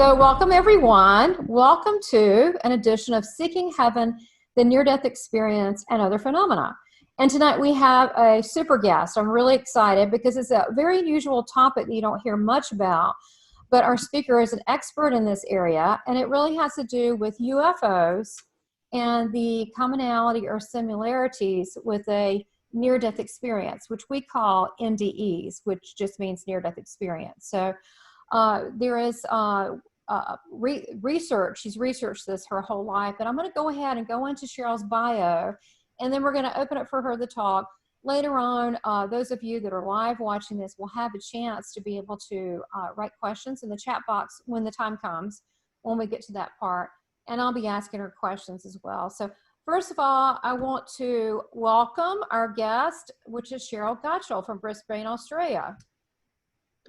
So welcome everyone. Welcome to an edition of Seeking Heaven, the Near-Death Experience and Other Phenomena. And tonight we have a super guest. I'm really excited because it's a very unusual topic that you don't hear much about, but our speaker is an expert in this area, and it really has to do with UFOs and the commonality or similarities with a near-death experience, which we call NDEs, which just means near-death experience. So there is research. She's researched this her whole life, and I'm going to go ahead and go into Sheryl's bio, and then we're going to open it for her to talk. Later on, those of you that are live watching this will have a chance to be able to write questions in the chat box when the time comes, when we get to that part, and I'll be asking her questions as well. So first of all, I want to welcome our guest, which is Sheryl Gottschall from Brisbane, Australia.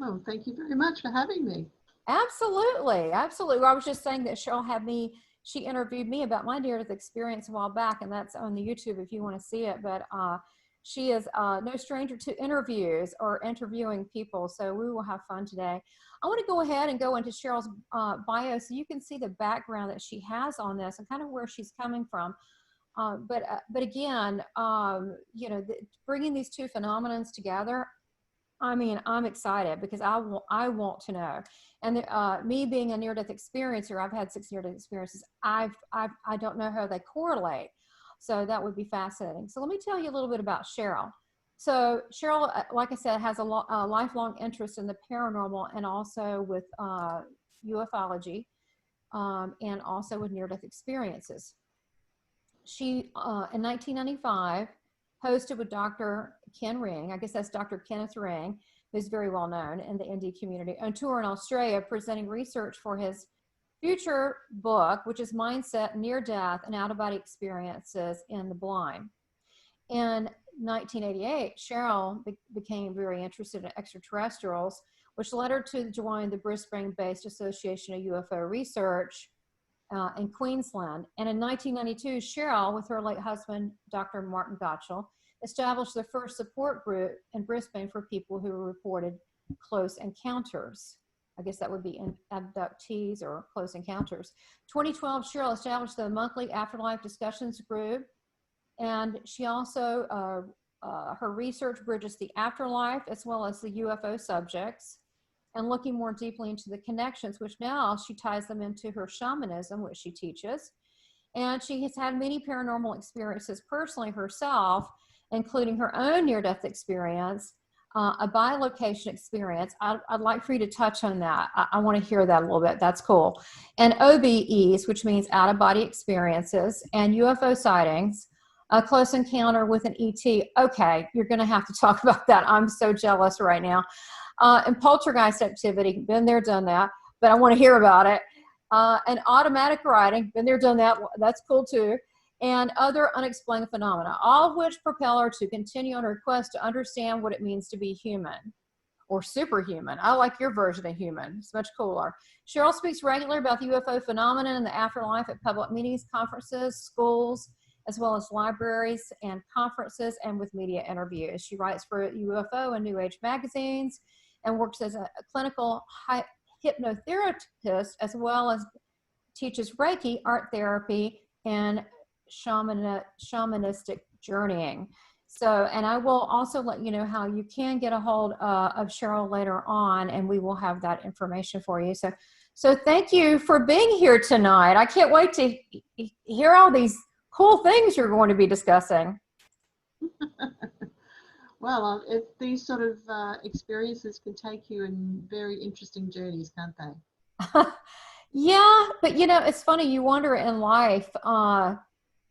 Oh, thank you very much for having me. Absolutely, absolutely. Well, I was just saying that Sheryl had me, she interviewed me about my near-death experience a while back, and that's on the YouTube if you want to see it. But she is no stranger to interviews or interviewing people, so we will have fun today. I want to go ahead and go into Sheryl's bio so you can see the background that she has on this and kind of where she's coming from. But again, you know, bringing these two phenomena together, I mean, I'm excited because I want to know. And me being a near-death experiencer, I've had 6 near-death experiences. I don't know how they correlate. So that would be fascinating. So let me tell you a little bit about Sheryl. So Sheryl, like I said, has a lifelong interest in the paranormal and also with ufology and also with near-death experiences. She, in 1995, hosted with Dr. Ken Ring, I guess that's Dr. Kenneth Ring, who's very well known in the NDE community, on tour in Australia, presenting research for his future book, which is Mindset, Near Death, and Out-of-Body Experiences in the Blind. In 1988, Sheryl became very interested in extraterrestrials, which led her to join the Brisbane-based Association of UFO Research in Queensland. And in 1992, Sheryl, with her late husband, Dr. Martin Gottschall, established the first support group in Brisbane for people who reported close encounters. I guess that would be abductees or close encounters. 2012, Sheryl established the monthly Afterlife discussions group, and she also, her research bridges the afterlife as well as the UFO subjects, and looking more deeply into the connections, which now she ties them into her shamanism, which she teaches. And she has had many paranormal experiences personally herself, including her own near-death experience, a bilocation experience. I'd like for you to touch on that. I want to hear that a little bit. That's cool. And OBEs, which means out-of-body experiences, and UFO sightings, a close encounter with an ET. Okay, you're going to have to talk about that. I'm so jealous right now. And poltergeist activity, been there, done that, but I want to hear about it. And automatic writing, been there, done that, that's cool too. And other unexplained phenomena, all of which propel her to continue on her quest to understand what it means to be human or superhuman. I like your version of human, it's much cooler. Sheryl speaks regularly about the UFO phenomenon and the afterlife at public meetings, conferences, schools, as well as libraries and conferences, and with media interviews. She writes for UFO and New Age magazines and works as a clinical hypnotherapist, as well as teaches Reiki, art therapy, and shamanistic journeying. So, and I will also let you know how you can get a hold of Sheryl later on, and we will have that information for you. So thank you for being here tonight. I can't wait to hear all these cool things you're going to be discussing. Well, these sort of experiences can take you in very interesting journeys, can't they? Yeah, but you know, it's funny, you wonder in life,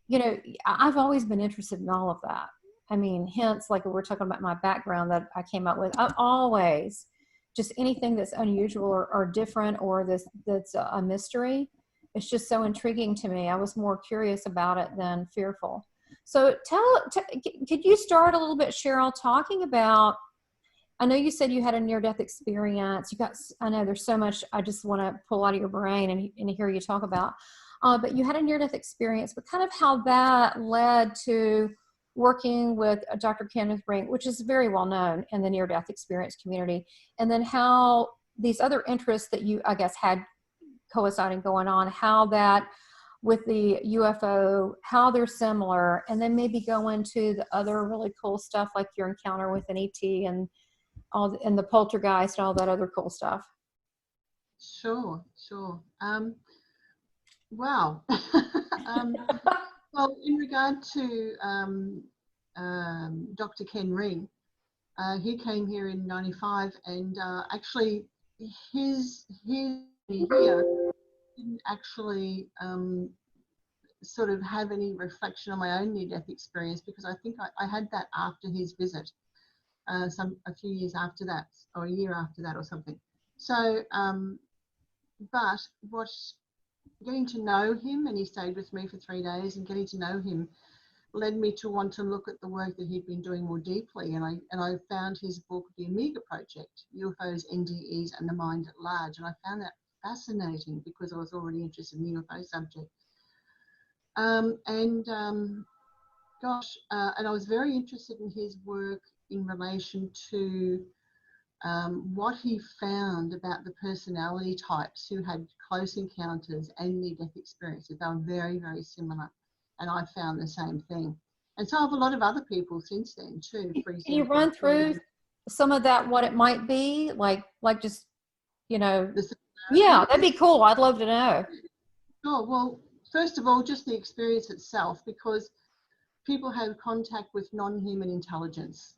you know, I've always been interested in all of that. I mean, hence, like we're talking about my background that I came up with, I'm always just anything that's unusual or different or that's a mystery. It's just so intriguing to me. I was more curious about it than fearful. So could you start a little bit, Sheryl, talking about, I know you said you had a near-death experience. I know there's so much I just want to pull out of your brain and hear you talk about. But you had a near-death experience, but kind of how that led to working with Dr. Kenneth Ring, which is very well known in the near-death experience community, and then how these other interests that you, I guess, had coinciding going on, how that with the UFO, how they're similar, and then maybe go into the other really cool stuff like your encounter with an ET and and the poltergeist and all that other cool stuff. Sure, sure. Wow. Well, in regard to Dr. Ken Ring, he came here in '95, and actually his here didn't actually sort of have any reflection on my own near-death experience, because I think I had that after his visit, a few years after that, or a year after that or something. So, but getting to know him, and he stayed with me for 3 days, and getting to know him led me to want to look at the work that he'd been doing more deeply. And I found his book, The Omega Project, UFOs, NDEs, and the Mind at Large. And I found that fascinating because I was already interested in the UFO subject. And I was very interested in his work in relation to what he found about the personality types who had close encounters and near-death experiences. They were very, very similar, and I found the same thing. And so have a lot of other people since then too. For example, can you run through some of that, what it might be like just, you know? Yeah, that'd be cool. I'd love to know. Sure. Well, first of all, just the experience itself, because people have contact with non-human intelligence.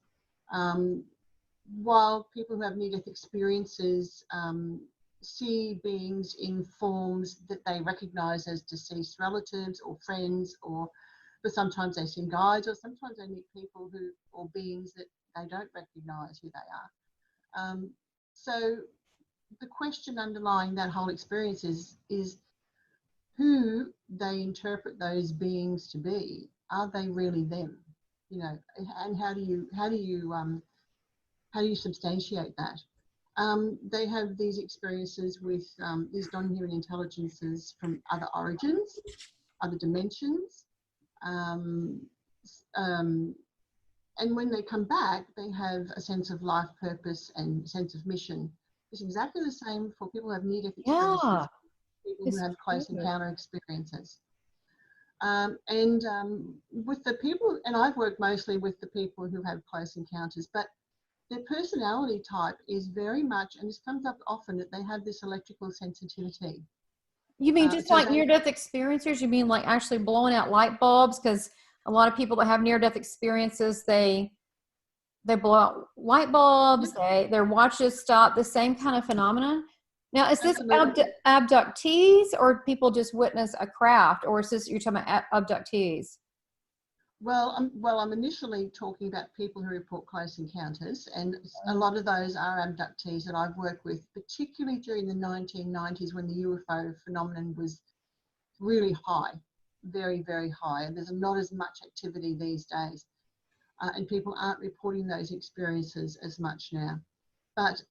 While people who have near-death experiences see beings in forms that they recognize as deceased relatives or friends, but sometimes they see guides, or sometimes they meet people or beings that they don't recognize who they are. So the question underlying that whole experience is who they interpret those beings to be. Are they really them? You know, and how do you substantiate that? They have these experiences with these non-human intelligences from other origins, other dimensions, and when they come back, they have a sense of life purpose and sense of mission. It's exactly the same for people who have near-death experiences, people who have close encounter experiences. With the people, and I've worked mostly with the people who have close encounters, but their personality type is very much, and this comes up often, that they have this electrical sensitivity. You mean just like near-death experiencers? You mean like actually blowing out light bulbs? Because a lot of people that have near-death experiences, they blow out light bulbs, their watches stop, the same kind of phenomenon. Now, is this abductees, or people just witness a craft, or is this, you're talking about abductees? Well, I'm initially talking about people who report close encounters, and a lot of those are abductees that I've worked with, particularly during the 1990s when the UFO phenomenon was really high, very, very high, and there's not as much activity these days, and people aren't reporting those experiences as much now. But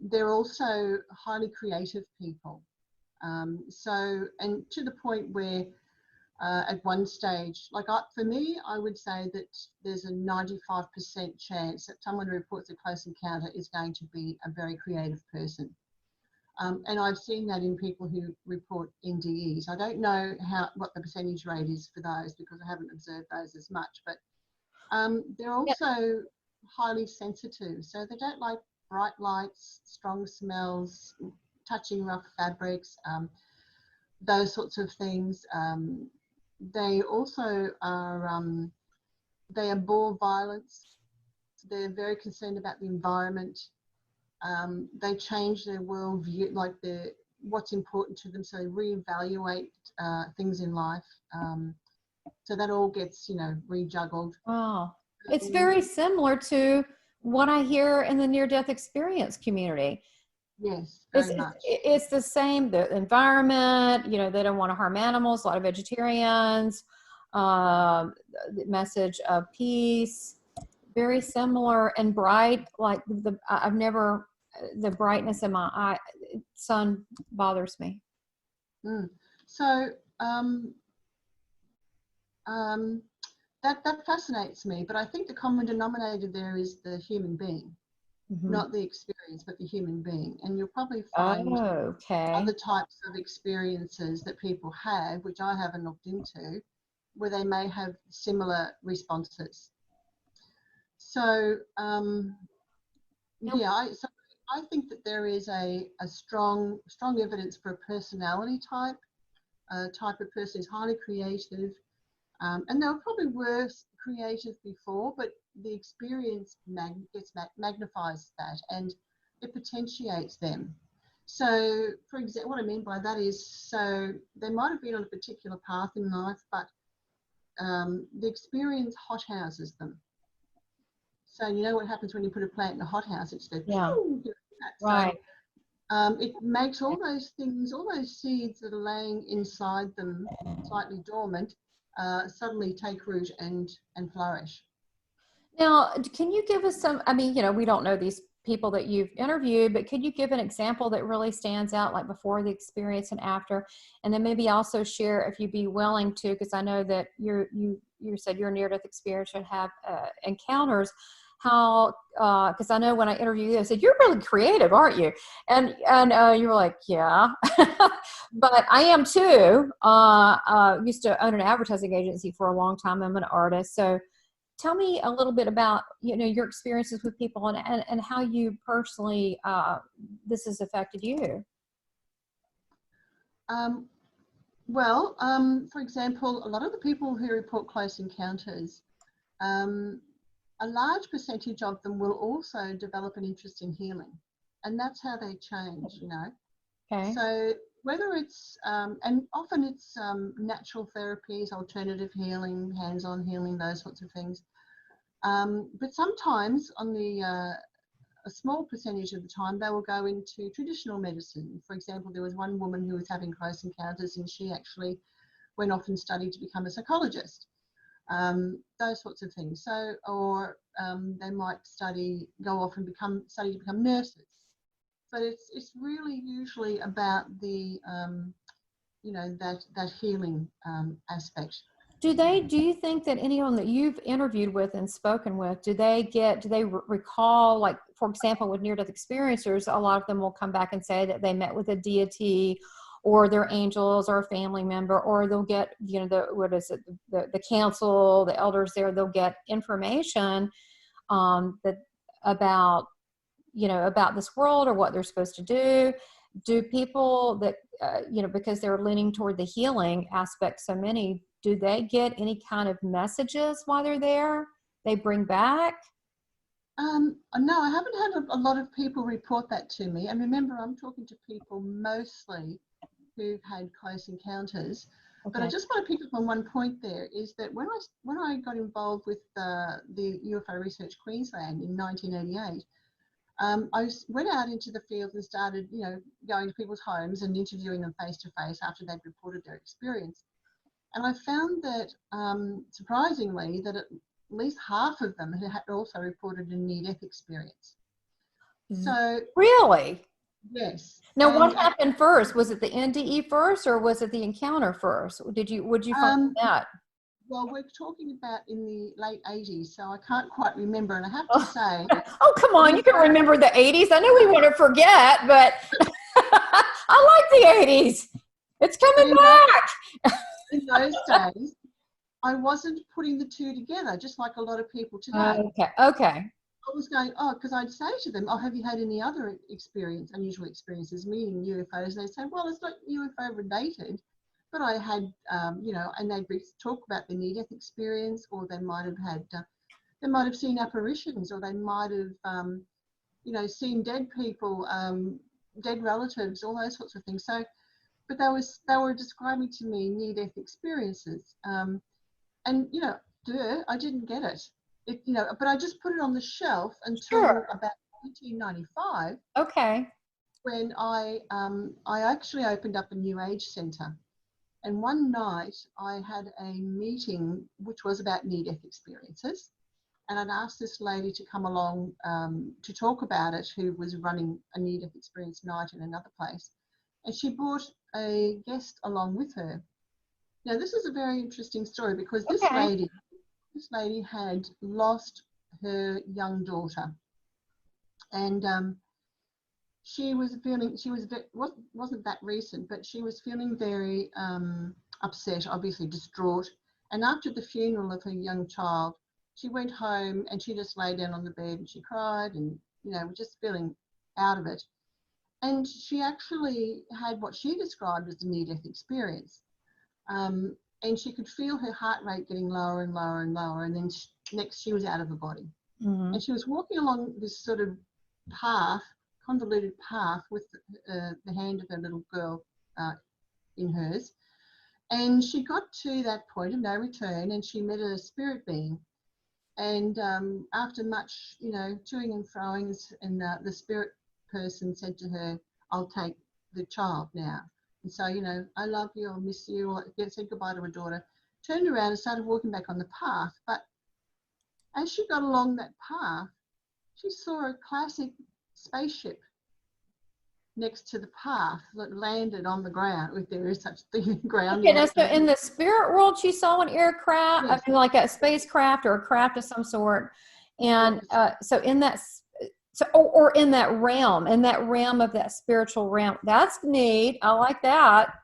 they're also highly creative people. And to the point where at one stage, for me, I would say that there's a 95% chance that someone who reports a close encounter is going to be a very creative person. And I've seen that in people who report NDEs. I don't know what the percentage rate is for those, because I haven't observed those as much, but they're also highly sensitive. So they don't like bright lights, strong smells, touching rough fabrics, those sorts of things. They also are, they abhor violence. They're very concerned about the environment. They change their worldview, like what's important to them, so they reevaluate things in life. So that all gets, rejuggled. Oh, it's very similar to what I hear in the near-death experience community. Yes, very much. It's the same, the environment, they don't want to harm animals, a lot of vegetarians, the message of peace, very similar and bright, like the brightness in my eye, sun bothers me. So that fascinates me, but I think the common denominator there is the human being. Mm-hmm. not the experience, but the human being. And you'll probably find Oh, okay. other types of experiences that people have, which I haven't looked into, where they may have similar responses. So, Now, yeah, so I think that there is a strong evidence for a personality type. A type of person is highly creative, and they were probably worse creative before, but the experience magnifies that, and it potentiates them. So, for example, what I mean by that is, so they might have been on a particular path in life, but the experience hothouses them. So you know what happens when you put a plant in a hothouse? It's the yeah, pew, so right. it makes all those things, all those seeds that are laying inside them, slightly dormant, suddenly take root and flourish. Now, can you give us some, I mean, you know, we don't know these people that you've interviewed, but could you give an example that really stands out, like before the experience and after? And then maybe also share, if you'd be willing to, because I know that you said your near-death experience should have encounters, how, because I know when I interviewed you, I said, you're really creative, aren't you? And you were like, yeah. But I am too. Used to own an advertising agency for a long time. I'm an artist. So tell me a little bit about, you know, your experiences with people and how you personally, this has affected you. For example, a lot of the people who report close encounters, a large percentage of them will also develop an interest in healing, and that's how they change, you know. Okay. So whether it's, and often it's natural therapies, alternative healing, hands-on healing, those sorts of things. But sometimes on the a small percentage of the time they will go into traditional medicine. For example, there was one woman who was having close encounters and she actually went off and studied to become a psychologist. Those sorts of things. So, or they might go off and study to become nurses. But it's really usually about the you know, that healing aspect. Do you think that anyone that you've interviewed with and spoken with, do they recall, like, for example, with near-death experiencers, a lot of them will come back and say that they met with a deity or their angels or a family member, or they'll get, you know, the council, the elders there, they'll get information that about, you know, about this world or what they're supposed to do. Do people that, you know, because they're leaning toward the healing aspect, so many, do they get any kind of messages while they're there they bring back? No, I haven't had a lot of people report that to me. And remember, I'm talking to people mostly who've had close encounters. Okay. But I just want to pick up on one point there, is that when I got involved with the UFO Research Queensland in 1988, I went out into the field and started, you know, going to people's homes and interviewing them face to face after they'd reported their experience. And I found that, surprisingly, that at least half of them had also reported a near-death experience. So really? yes. Now, And what happened first? Was it the NDE first, or was it the encounter first? Would you find that? well, we're talking about in the late 80s, so I can't quite remember. And I have to Oh, say, oh, come on, you can remember the 80s. I know we want to forget, but I like the 80s. It's coming back. In those days, I wasn't putting the two together, just like a lot of people today. Okay. I was going, oh, because I'd say to them, oh, have you had any other unusual experiences, meaning UFOs? And they'd say, well, it's not UFO related, but I had, you know, and they'd talk about the near-death experience, or they might have seen apparitions, or they might have, you know, seen dead people, dead relatives, all those sorts of things. So, but they were describing to me near-death experiences, and you know, I didn't get it. You know, but I just put it on the shelf until about 1995. Okay. When I actually opened up a New Age centre, and one night I had a meeting which was about near-death experiences, and I'd asked this lady to come along to talk about it, who was running a near-death experience night in another place, and she brought a guest along with her. Now, this is a very interesting story because this lady had lost her young daughter, And she was feeling, wasn't that recent, but she was feeling very upset, obviously distraught. And after the funeral of her young child, she went home and she just lay down on the bed and she cried and, you know, just feeling out of it. And she actually had what she described as a near-death experience. And she could feel her heart rate getting lower and lower and lower. And then next she was out of her body. Mm-hmm. And she was walking along this sort of path, convoluted path, with the hand of her little girl in hers. And she got to that point of no return and she met a spirit being. And after much, you know, toing and froing, and the spirit person said to her, I'll take the child now. And so, you know, I love you, I'll miss you, or said goodbye to her daughter, turned around and started walking back on the path. But as she got along that path, she saw a classic spaceship next to the path that landed on the ground, if there is such thing, ground. Okay, now, so in the spirit world, she saw an aircraft, Yes. I mean, like a spacecraft or a craft of some sort. And so in that, or in that realm of that spiritual realm, that's neat. I like that.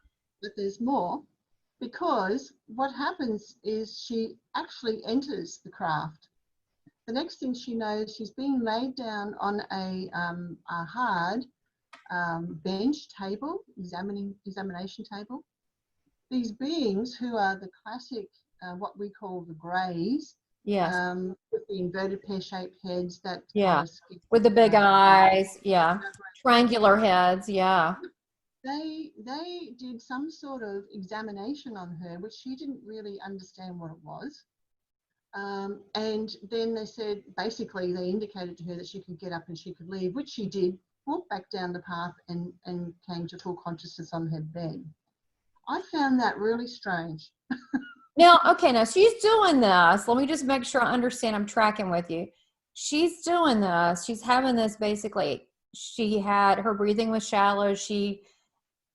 But there's more, because what happens is she actually enters the craft. The next thing she knows, she's being laid down on a hard bench table, examination table. These beings, who are the classic, what we call the greys, Yes. with the inverted pear-shaped heads that with the big eyes, triangular heads, They did some sort of examination on her, which she didn't really understand what it was. And then they said, basically, they indicated to her that she could get up and she could leave, which she did, walked back down the path and came to full consciousness on her bed. I found that really strange. Now, okay, now she's doing this. Let me just make sure I understand. I'm tracking with you. She's doing this. She's having this basically. Her breathing was shallow. She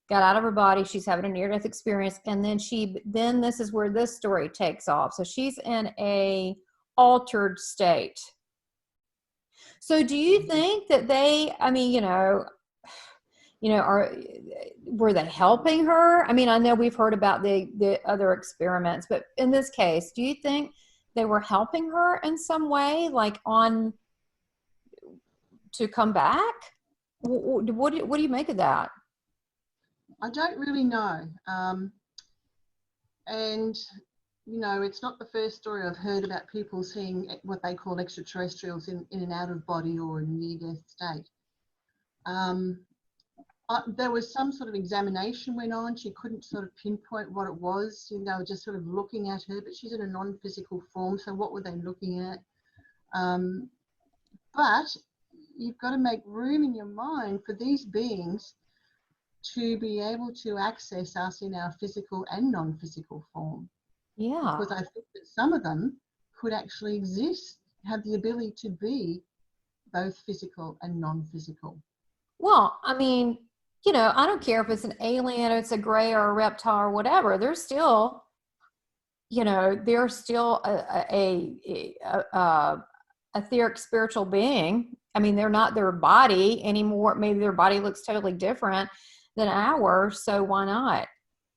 got out of her body. She's having a near-death experience. And then this is where this story takes off. So she's in a altered state. So do you think that were they helping her? I mean, I know we've heard about the other experiments, but in this case, do you think they were helping her in some way, like to come back? What do you make of that? I don't really know. And, you know, it's not the first story I've heard about people seeing what they call extraterrestrials in an out-of-body or a near-death state. There was some sort of examination went on. She couldn't sort of pinpoint what it was. You know, just sort of looking at her, but she's in a non-physical form, so what were they looking at? But you've got to make room in your mind for these beings to be able to access us in our physical and non-physical form. Yeah. Because I think that some of them could actually exist, have the ability to be both physical and non-physical. Well, I mean, you know, I don't care if it's an alien or it's a gray or a reptile or whatever. They're still, you know, they're still a etheric spiritual being. I mean, they're not their body anymore. Maybe their body looks totally different than ours. So why not?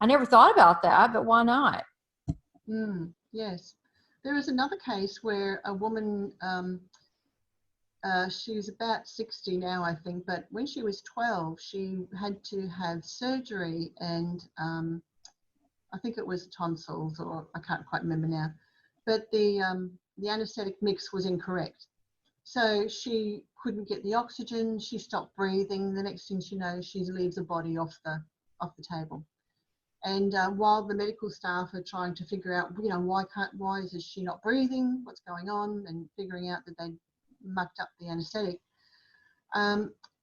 I never thought about that, but why not? Yes. There is another case where a woman, she's about 60 now, I think, but when she was 12, she had to have surgery, and I think it was tonsils, or I can't quite remember now, but the anesthetic mix was incorrect. So she couldn't get the oxygen, she stopped breathing. The next thing she knows, she leaves her body off the table. And while the medical staff are trying to figure out, you know, why is she not breathing, what's going on, and figuring out that they mucked up the anesthetic,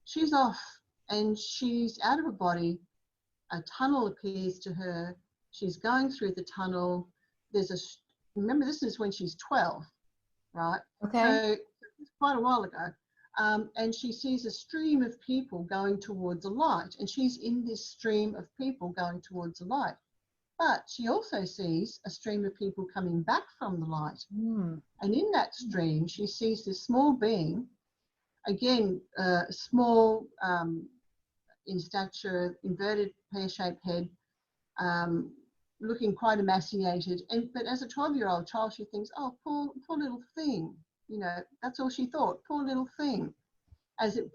she's off and she's out of her body. A tunnel appears to her. She's going through the tunnel. Remember, this is when she's 12, right? Okay. So it's quite a while ago. And she sees a stream of people going towards a light, and she's in this stream of people going towards a light. But she also sees a stream of people coming back from the light. And in that stream, she sees this small being again, small in stature, inverted pear-shaped head, looking quite emaciated. But as a 12-year-old child, she thinks, oh, poor little thing. You know, that's all she thought, poor little thing, as it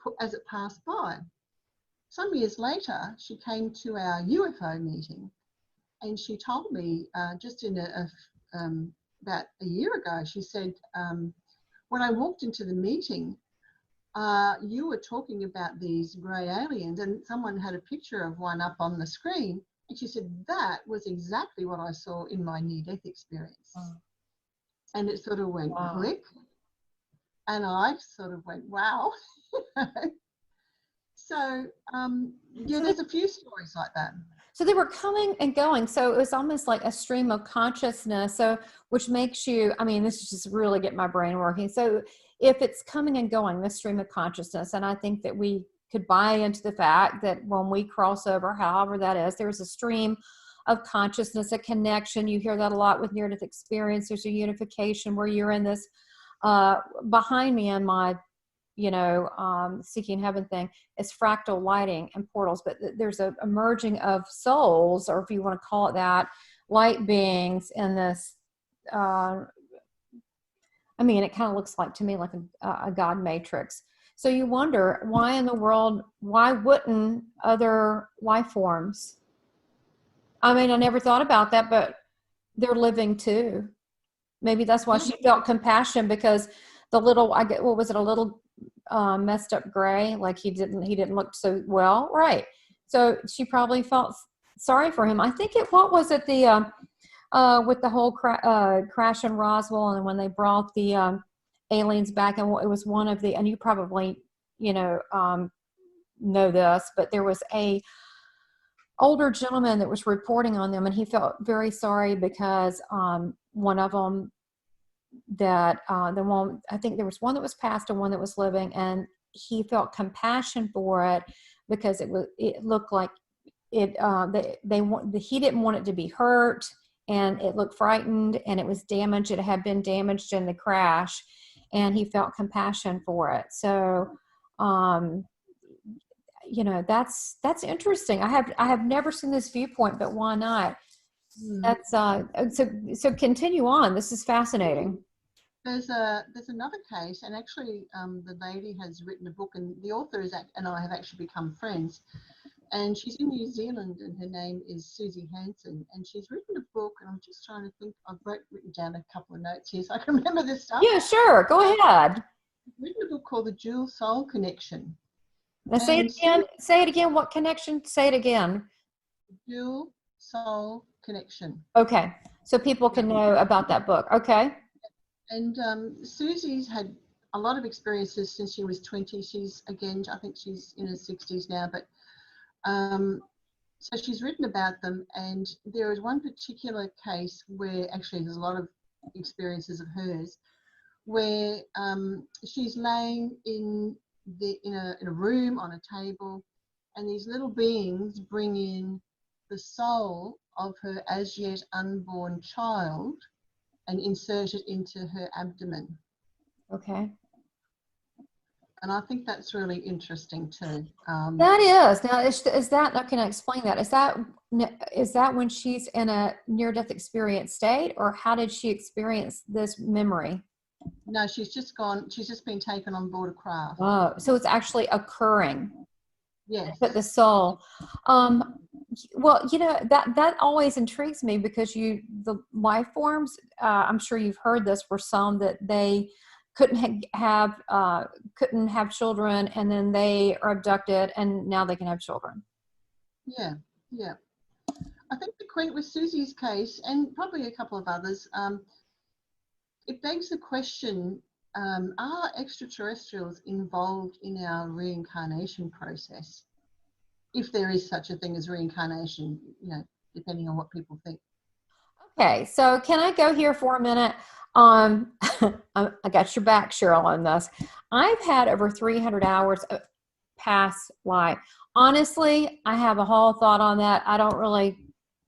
passed by. Some years later, she came to our UFO meeting, and she told me just in about a year ago, she said, when I walked into the meeting, you were talking about these grey aliens, and someone had a picture of one up on the screen. And she said, that was exactly what I saw in my near-death experience. Wow. And it sort of went click. And I sort of went, wow. So, yeah, there's a few stories like that. So they were coming and going. So it was almost like a stream of consciousness. So, which makes you, I mean, this is just really get my brain working. So if it's coming and going, this stream of consciousness, and I think that we could buy into the fact that when we cross over, however that is, there's a stream of consciousness, a connection. You hear that a lot with near-death experience. There's a unification where you're in this, behind me in my, you know, seeking heaven thing is fractal lighting and portals, but there's a merging of souls, or if you want to call it that, light beings in this, I mean, it kind of looks like to me like a God matrix. So you wonder why in the world, why wouldn't other life forms? I mean, I never thought about that, but they're living too. Maybe that's why she felt compassion, because the little, what was it, a little messed up gray, like he didn't look so well, right? So she probably felt sorry for him. I think what was it, the with the whole crash in Roswell, and when they brought the aliens back, and it was one of the, and you probably, you know this, but there was a older gentleman that was reporting on them, and he felt very sorry because one of them, that the one, I think there was one that was passed and one that was living, and he felt compassion for it because it looked like it he didn't want it to be hurt, and it looked frightened, and it was damaged. It had been damaged in the crash, and he felt compassion for it. So you know, that's interesting. I have never seen this viewpoint, but why not? That's so continue on. This is fascinating. There's another case, and actually the lady has written a book, and the author and I have actually become friends, and she's in New Zealand, and her name is Susie Hansen, and she's written a book, and I'm just trying to think, I've written down a couple of notes here so I can remember this stuff. Yeah, sure, go ahead. She's written a book called The Dual Soul Connection. Now say it again. Say it again. What connection? Say it again. Dual Soul Connection. Okay, so people can know about that book. Okay. And Susie's had a lot of experiences since she was 20. She's, again, I think she's in her 60s now, but so she's written about them. And there is one particular case where actually there's a lot of experiences of hers where she's laying in a room on a table, and these little beings bring in the soul of her as yet unborn child and insert it into her abdomen. Okay. And I think that's really interesting too. That is. Now, is that, now can I explain that? Is that when she's in a near-death experience state, or how did she experience this memory? No, she's just been taken on board a craft. Oh, so it's actually occurring. Yes. But the soul. Well, you know, that always intrigues me, because the life forms, I'm sure you've heard this, were some that they couldn't have children, and then they are abducted, and now they can have children. Yeah, yeah. I think with Susie's case, and probably a couple of others, it begs the question, are extraterrestrials involved in our reincarnation process? If there is such a thing as reincarnation, you know, depending on what people think. Okay, so can I go here for a minute? I got your back, Sheryl, on this. I've had over 300 hours of past life. Honestly, I have a whole thought on that.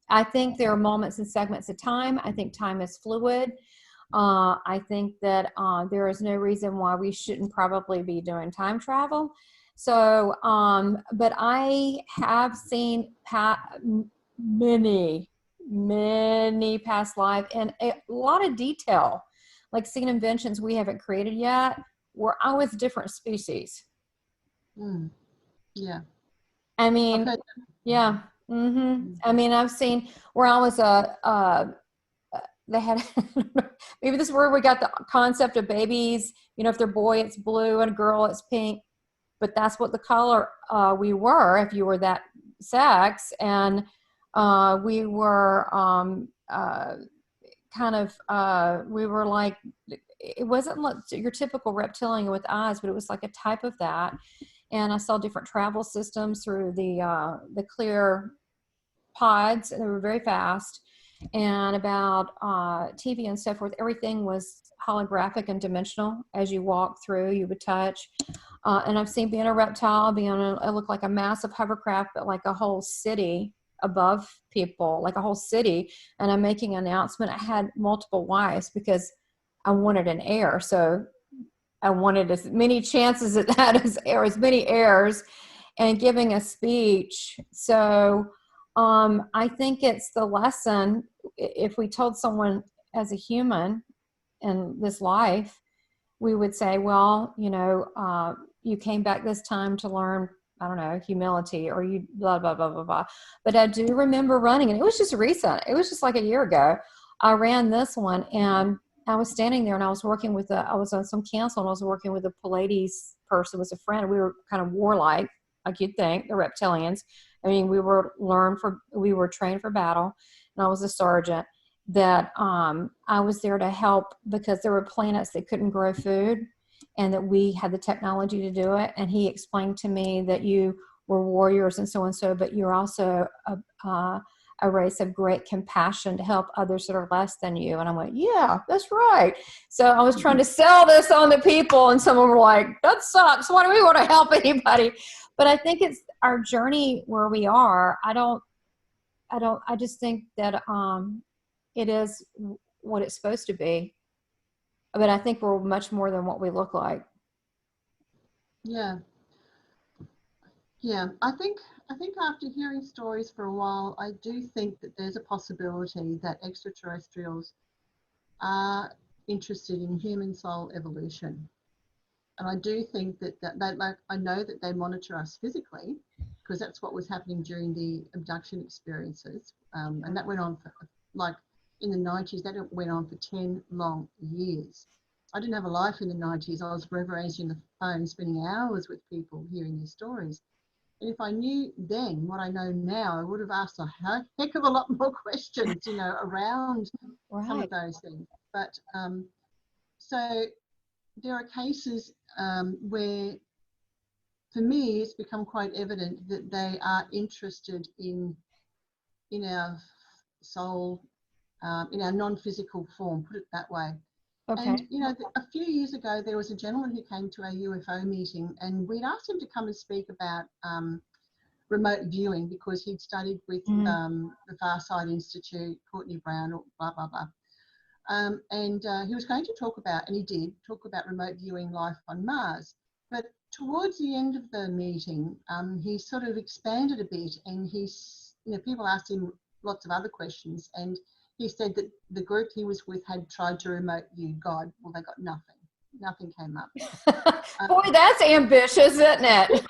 I think there are moments and segments of time. I think time is fluid. I think that there is no reason why we shouldn't probably be doing time travel. So, but I have seen many, many past life and a lot of detail, like seeing inventions we haven't created yet, where I was different species. Mm. Yeah. I mean, Okay. yeah. I mean, I've seen where I was they had maybe this is where we got the concept of babies. You know, if they're boy, it's blue, and a girl, it's pink. But that's what the color we were if you were that sex, and we were we were like, it wasn't like your typical reptilian with eyes, but it was like a type of that. And I saw different travel systems through the clear pods, and they were very fast. And about TV and so forth, everything was holographic and dimensional. As you walk through, you would touch. And I've seen being a reptile, it looked like a massive hovercraft, but like a whole city above people, like a whole city. And I'm making an announcement. I had multiple wives because I wanted an heir. So I wanted as many chances at that as many heirs, and giving a speech. So I think it's the lesson. If we told someone as a human in this life, we would say, well, you came back this time to learn, I don't know, humility, or you blah, blah, blah, blah, blah. But I do remember running, and it was just recent. It was just like a year ago. I ran this one, and I was standing there, and I was working with I was on some council, and I was working with a Pleiades person, was a friend. We were kind of warlike, like you'd think, the reptilians. I mean, we were trained for battle, and I was a sergeant. That I was there to help because there were planets that couldn't grow food, and that we had the technology to do it. And he explained to me that you were warriors and so, but you're also a race of great compassion to help others that are less than you. And I went, yeah, that's right. So I was trying to sell this on the people, and some of them were like, that sucks. Why do we want to help anybody? But I think it's our journey where we are. I just think that it is what it's supposed to be. But I think we're much more than what we look like. Yeah. Yeah. I think after hearing stories for a while, I do think that there's a possibility that extraterrestrials are interested in human soul evolution. And I do think that like, I know that they monitor us physically, because that's what was happening during the abduction experiences. And that went on for, like, in the 90s, that went on for 10 long years. I didn't have a life in the 90s. I was forever answering the phone, spending hours with people hearing their stories. And if I knew then what I know now, I would have asked a heck of a lot more questions, around some of those things. But so there are cases where, for me, it's become quite evident that they are interested in our soul, in our non-physical form, put it that way. Okay. And, a few years ago, there was a gentleman who came to a UFO meeting, and we'd asked him to come and speak about remote viewing, because he'd studied with the Far Side Institute, Courtney Brown, or blah, blah, blah. And he was going to talk about, and he did, talk about remote viewing life on Mars. But towards the end of the meeting, he sort of expanded a bit, and people asked him lots of other questions, and he said that the group he was with had tried to remote view God. Well, they got nothing. Nothing came up. Boy, that's ambitious, isn't it?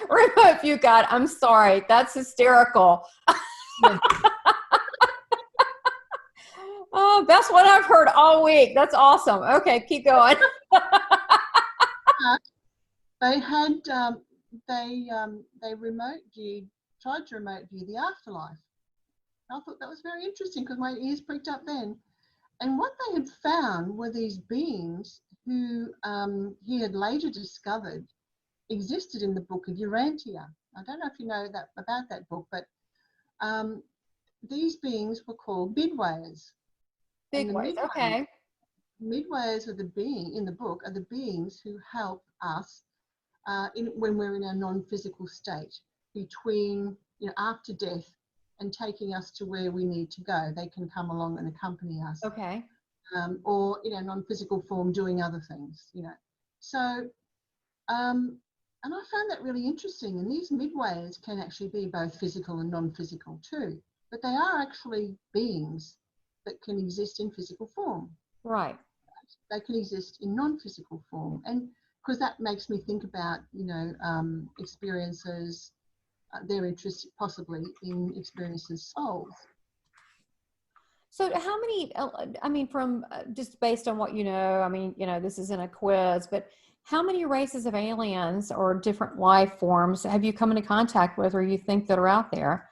Remote view God. I'm sorry. That's hysterical. Yeah. Oh, that's what I've heard all week. That's awesome. Okay, keep going. They had they tried to remote view the afterlife. I thought that was very interesting, because my ears pricked up then. And what they had found were these beings who he had later discovered existed in the book of Urantia. I don't know if you know that about that book, but these beings were called midways. Bigways, okay. Midways are in the book are the beings who help us when we're in our non-physical state, between, after death and taking us to where we need to go. They can come along and accompany us. Okay. Or, you know, non-physical form doing other things, you know. So, and I found that really interesting. And these midways can actually be both physical and non-physical too. But they are actually beings that can exist in physical form. Right. They can exist in non-physical form. And because that makes me think about, you know, experiences, their interest possibly in experiences souls. So how many, I mean, from just based on what you know, I mean, you know, this isn't a quiz, but how many races of aliens or different life forms have you come into contact with or you think that are out there?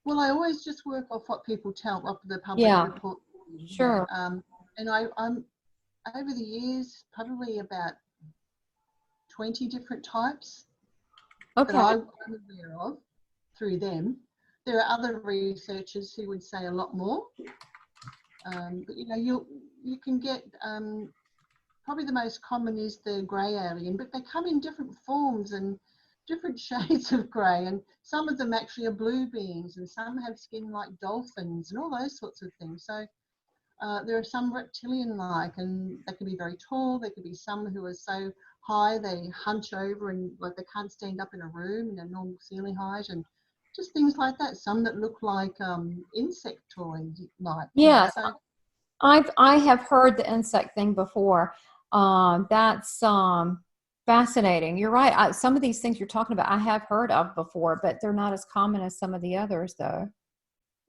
Well, I always just work off what people tell, off the public Yeah, report. sure. And I'm over the years, probably about 20 different types Okay. that I'm aware of through them. There are other researchers who would say a lot more. But you know, you can get probably the most common is the grey alien, but they come in different forms and different shades of grey, and some of them actually are blue beings, and some have skin like dolphins and all those sorts of things. So there are some reptilian-like, and they can be very tall. There could be some who are so high they hunch over and like they can't stand up in a room in a normal ceiling height, and just things like that. Some that look like insectoid-like. Yes, You know, so, I have heard the insect thing before. That's fascinating. You're right. Some of these things you're talking about, I have heard of before, but they're not as common as some of the others, though.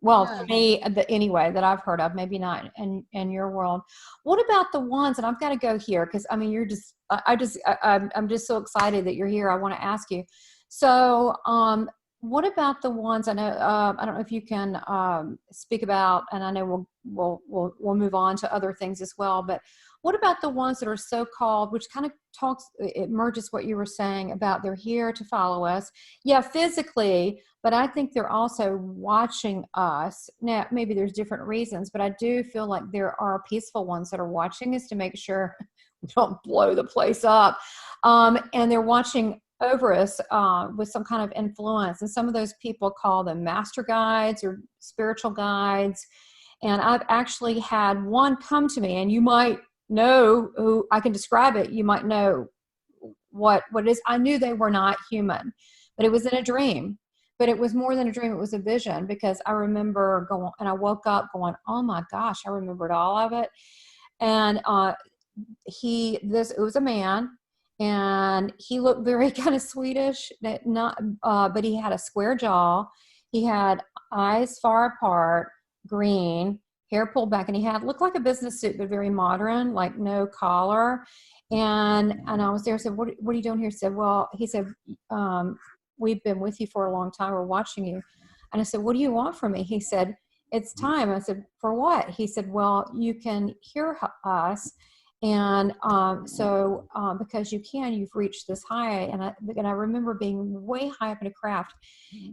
Well, yeah. for me, anyway, that I've heard of, maybe not in your world. What about the ones, and I've got to go here because I mean, you're just, I'm just so excited that you're here. I want to ask you. So, what about the ones? I know, I don't know if you can speak about, and I know we'll move on to other things as well. But what about the ones that are so-called, which kind of it merges what you were saying about they're here to follow us, yeah, physically, but I think they're also watching us. Now, maybe there's different reasons, but I do feel like there are peaceful ones that are watching us to make sure we don't blow the place up, and they're watching over us with some kind of influence. And some of those people call them master guides or spiritual guides. And I've actually had one come to me, and you might know who I can describe it. You might know what it is. I knew they were not human, but it was in a dream. But it was more than a dream. It was a vision, because I remember going, and I woke up going, oh my gosh, I remembered all of it. And it was a man, and he looked very kind of Swedish, but he had a square jaw. He had eyes far apart, green, hair pulled back, and he looked like a business suit, but very modern, like no collar. And I was there. I said, what are you doing here? He said, we've been with you for a long time. We're watching you. And I said, what do you want from me? He said, it's time. I said, for what? He said, well, you can hear us. And because you've reached this high. And I remember being way high up in a craft.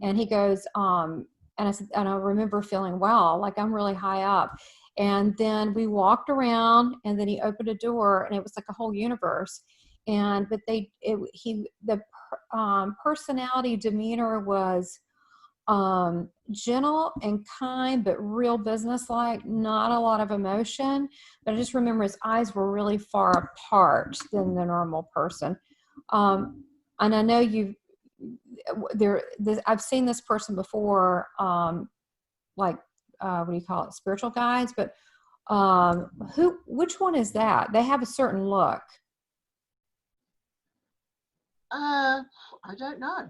And he goes, and I said, and I remember feeling, wow, like I'm really high up. And then we walked around, and then he opened a door, and it was like a whole universe. But the personality demeanor was gentle and kind, but real businesslike, not a lot of emotion. But I just remember his eyes were really far apart than the normal person. And I know I've seen this person before, what do you call it? Spiritual guides, but which one is that? They have a certain look. I don't know.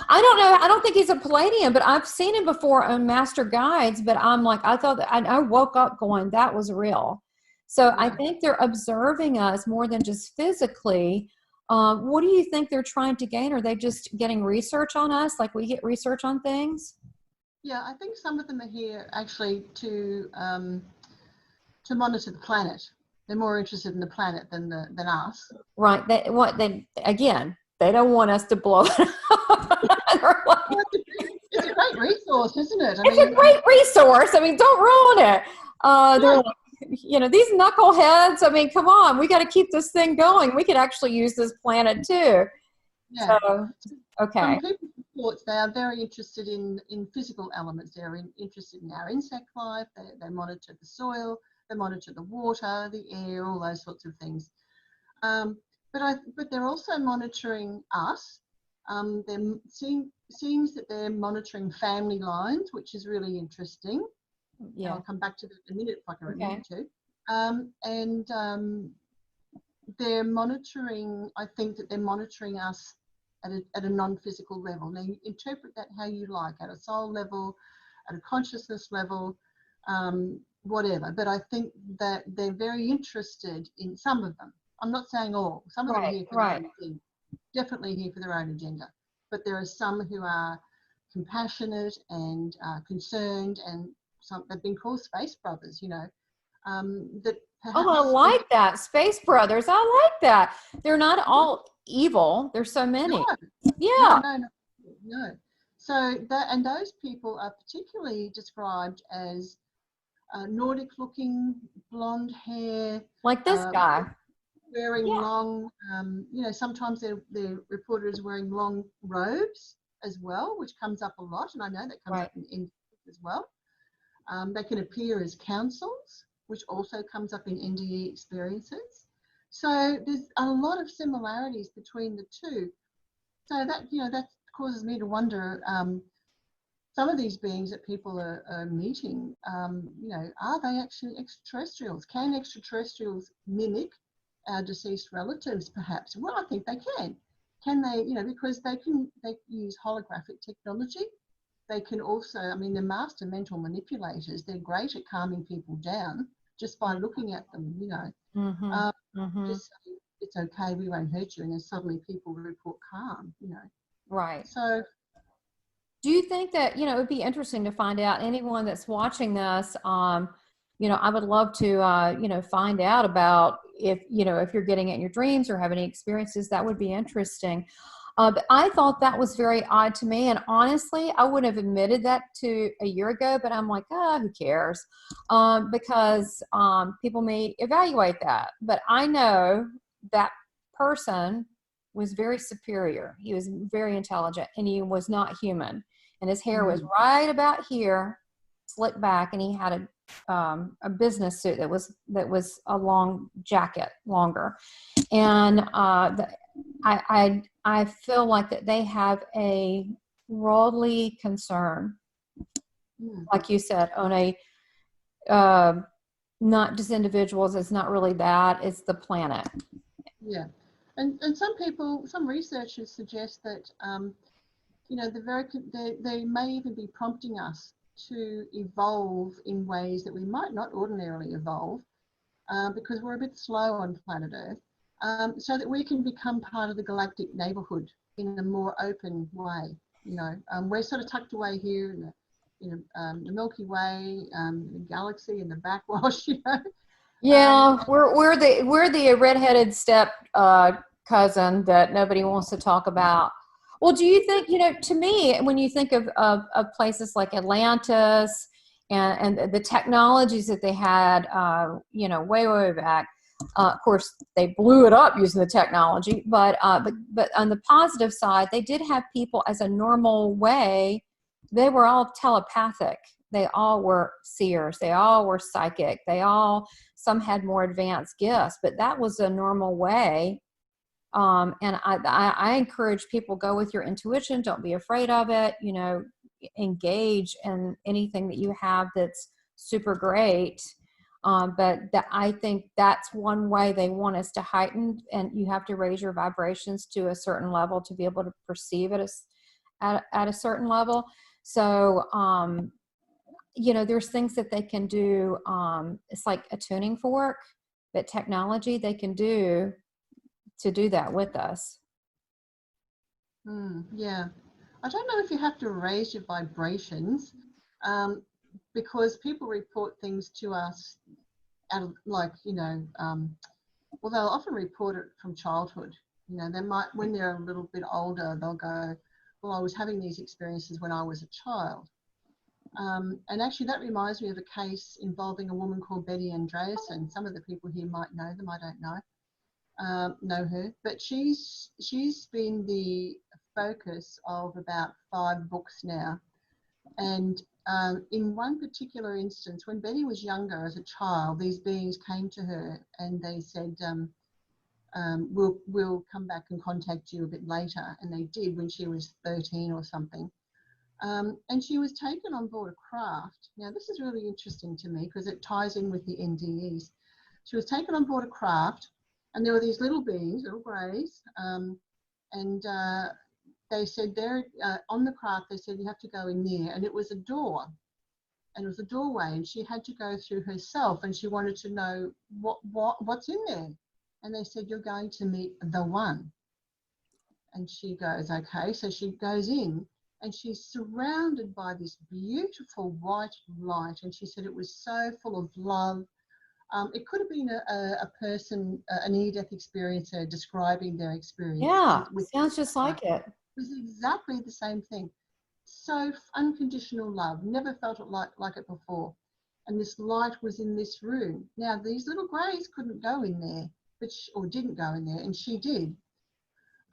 I don't know. I don't think he's a Palladian, but I've seen him before on Master Guides. But I'm like, I thought that I woke up going, that was real. So yeah. I think they're observing us more than just physically. What do you think they're trying to gain? Are they just getting research on us, like we get research on things? Yeah, I think some of them are here actually to monitor the planet. They're more interested in the planet than us. Right. They don't want us to blow it up. It's a great resource, isn't it? It's a great resource. I mean, don't ruin it. They're like, these knuckleheads. I mean, come on, we got to keep this thing going. We could actually use this planet too. Yeah. So, okay. reports, they are very interested in physical elements. They're interested in our insect life. They monitor the soil, they monitor the water, the air, all those sorts of things. But they're also monitoring us. Seems that they're monitoring family lines, which is really interesting. Yeah. I'll come back to that in a minute if I can remember Okay. to. They're monitoring, I think that they're monitoring us at a non-physical level. Now, you interpret that how you like, at a soul level, at a consciousness level, whatever. But I think that they're very interested in some of them. I'm not saying all. Some of them are here for their own thing, definitely here for their own agenda. But there are some who are compassionate and concerned, and some they've been called space brothers, you know, that perhaps. Oh, I like that. Space Brothers. I like that. They're not all evil. There's so many. No, Yeah. no. So and those people are particularly described as Nordic-looking, blonde hair, Like this guy. wearing Yeah. long. You know, sometimes they're reported as wearing long robes as well, which comes up a lot, and I know that comes up in as well. They can appear as councils, which also comes up in NDE experiences. So there's a lot of similarities between the two. So that, you know, that causes me to wonder, some of these beings that people are meeting, you know, are they actually extraterrestrials? Can extraterrestrials mimic our deceased relatives perhaps? Well, I think they can. Can they, you know, because they use holographic technology. They can also, I mean, they're master mental manipulators. They're great at calming people down just by looking at them, you know. Just saying, it's okay, we won't hurt you, and then suddenly people report calm, you know. Right. So, do you think that, you know, it would be interesting to find out, anyone that's watching this, you know, I would love to, you know, find out about if, you know, if you're getting it in your dreams or have any experiences, that would be interesting. But I thought that was very odd to me. And honestly, I wouldn't have admitted that to a year ago, but I'm like, who cares? Because people may evaluate that. But I know that person was very superior. He was very intelligent, and he was not human. And his hair was right about here, slicked back, and he had a business suit that was a long jacket, longer. And I feel like that they have a worldly concern, like you said, on a not just individuals. It's not really that. It's the planet. Yeah, and some people, some researchers suggest that you know, they may even be prompting us to evolve in ways that we might not ordinarily evolve, because we're a bit slow on planet Earth, so that we can become part of the galactic neighborhood in a more open way. You know, we're sort of tucked away here in the Milky Way, the galaxy in the backwash, you know. Yeah, we're the redheaded step cousin that nobody wants to talk about. Well, do you think, you know, to me, when you think of places like Atlantis and the technologies that they had, you know, way back, of course, they blew it up using the technology, but on the positive side, they did have people as a normal way. They were all telepathic. They all were seers. They all were psychic. Some had more advanced gifts, but that was a normal way. And I encourage people, go with your intuition. Don't be afraid of it. You know, engage in anything that you have that's super great. But I think that's one way they want us to heighten, and you have to raise your vibrations to a certain level to be able to perceive it at a certain level. So, you know, there's things that they can do. It's like a tuning fork, that technology they can do to do that with us. Yeah, I don't know if you have to raise your vibrations, because people report things to us out of, like, you know, well, they'll often report it from childhood. You know, they might, when they're a little bit older, they'll go, well, I was having these experiences when I was a child. And actually that reminds me of a case involving a woman called Betty Andreasen. Some of the people here might know them, I don't know her, but she's been the focus of about 5 books now. And in one particular instance, when Betty was younger as a child, these beings came to her and they said, we'll come back and contact you a bit later. And they did when she was 13 or something. And she was taken on board a craft. Now, this is really interesting to me because it ties in with the NDEs. She was taken on board a craft, and there were these little beings, little greys, and they said there on the craft, they said you have to go in there, and it was a door, and it was a doorway, and she had to go through herself, and she wanted to know what's in there, and they said you're going to meet the one, and she goes okay, so she goes in. And she's surrounded by this beautiful white light. And she said it was so full of love. It could have been a person, an near-death experiencer describing their experience. Yeah, sounds just like it. It was exactly the same thing. So unconditional love. Never felt it like it before. And this light was in this room. Now, these little greys couldn't go in there, or didn't go in there, and she did.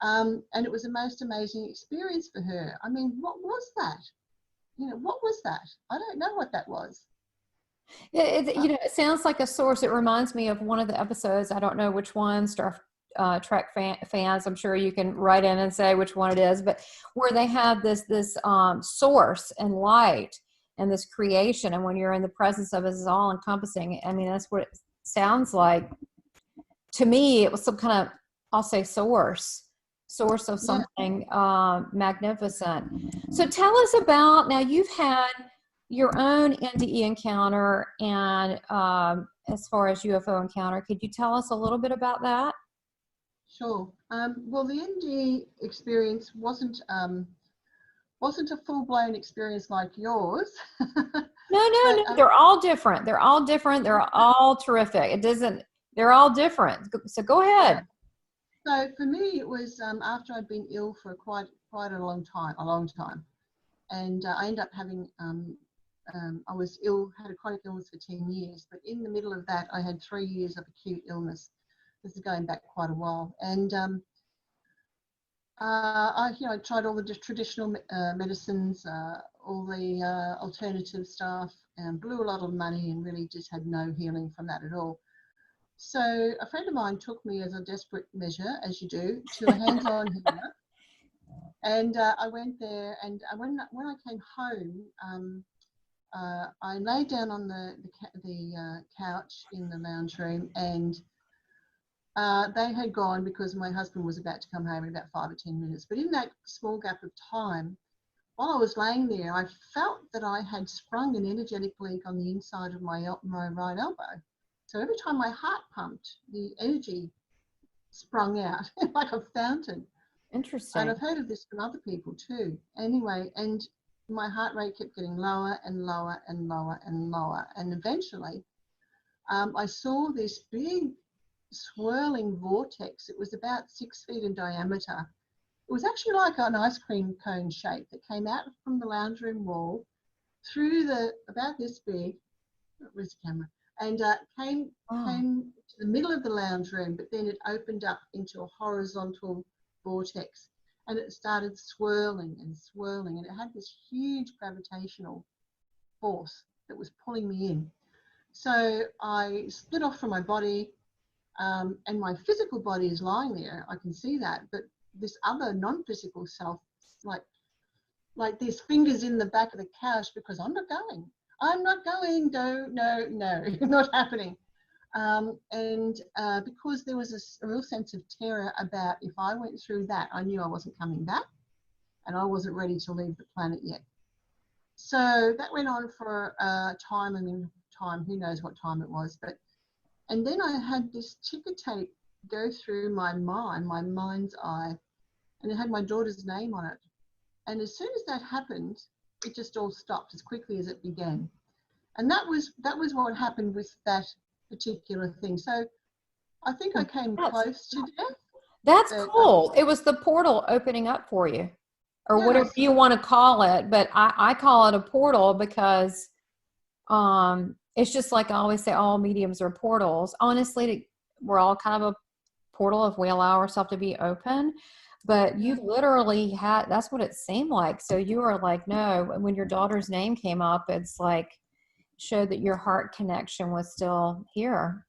And it was the most amazing experience for her. I mean, what was that? What was that? I don't know what that was. It sounds like a source. It reminds me of one of the episodes. I don't know which one. Star Trek fans, I'm sure you can write in and say which one it is. But where they have this source and light and this creation, and when you're in the presence of it, it's all encompassing. I mean, that's what it sounds like. To me, it was some kind of, I'll say, source of something magnificent. So tell us about, now you've had your own NDE encounter, and as far as UFO encounter, could you tell us a little bit about that? Sure. Well, the NDE experience wasn't a full-blown experience like yours. No, they're all different. They're all different. They're all terrific. They're all different. So go ahead. So for me, it was after I'd been ill for quite a long time, and I ended up having I was ill, had a chronic illness for 10 years, but in the middle of that, I had 3 years of acute illness. This is going back quite a while, and I tried all the traditional medicines, all the alternative stuff, and blew a lot of money, and really just had no healing from that at all. So a friend of mine took me as a desperate measure, as you do, to a hands-on healer. And I went there, and when I came home, I lay down on the couch in the lounge room, and they had gone because my husband was about to come home in about 5 or 10 minutes. But in that small gap of time, while I was laying there, I felt that I had sprung an energetic leak on the inside of my right elbow. So every time my heart pumped, the energy sprung out like a fountain. Interesting. And I've heard of this from other people too. Anyway, and my heart rate kept getting lower and lower and lower and lower. And eventually, I saw this big swirling vortex. It was about 6 feet in diameter. It was actually like an ice cream cone shape that came out from the lounge room wall through about this big. Where's the camera? And came to the middle of the lounge room, but then it opened up into a horizontal vortex, and it started swirling and swirling, and it had this huge gravitational force that was pulling me in. So I split off from my body, and my physical body is lying there. I can see that, but this other non-physical self, like there's fingers in the back of the couch, because I'm not going, no, not happening. And because there was a real sense of terror about if I went through that, I knew I wasn't coming back, and I wasn't ready to leave the planet yet. So that went on for time, who knows what time it was, and then I had this ticker tape go through my mind's eye, and it had my daughter's name on it. And as soon as that happened, it just all stopped as quickly as it began. And that was what happened with that particular thing. So I think I came close to death. That's cool. It was the portal opening up for you, or whatever you want to call it. But I call it a portal because it's just like I always say, all mediums are portals. Honestly, we're all kind of a portal if we allow ourselves to be open. but you literally had, that's what it seemed like. So you were like, no, when your daughter's name came up, it's like, showed that your heart connection was still here.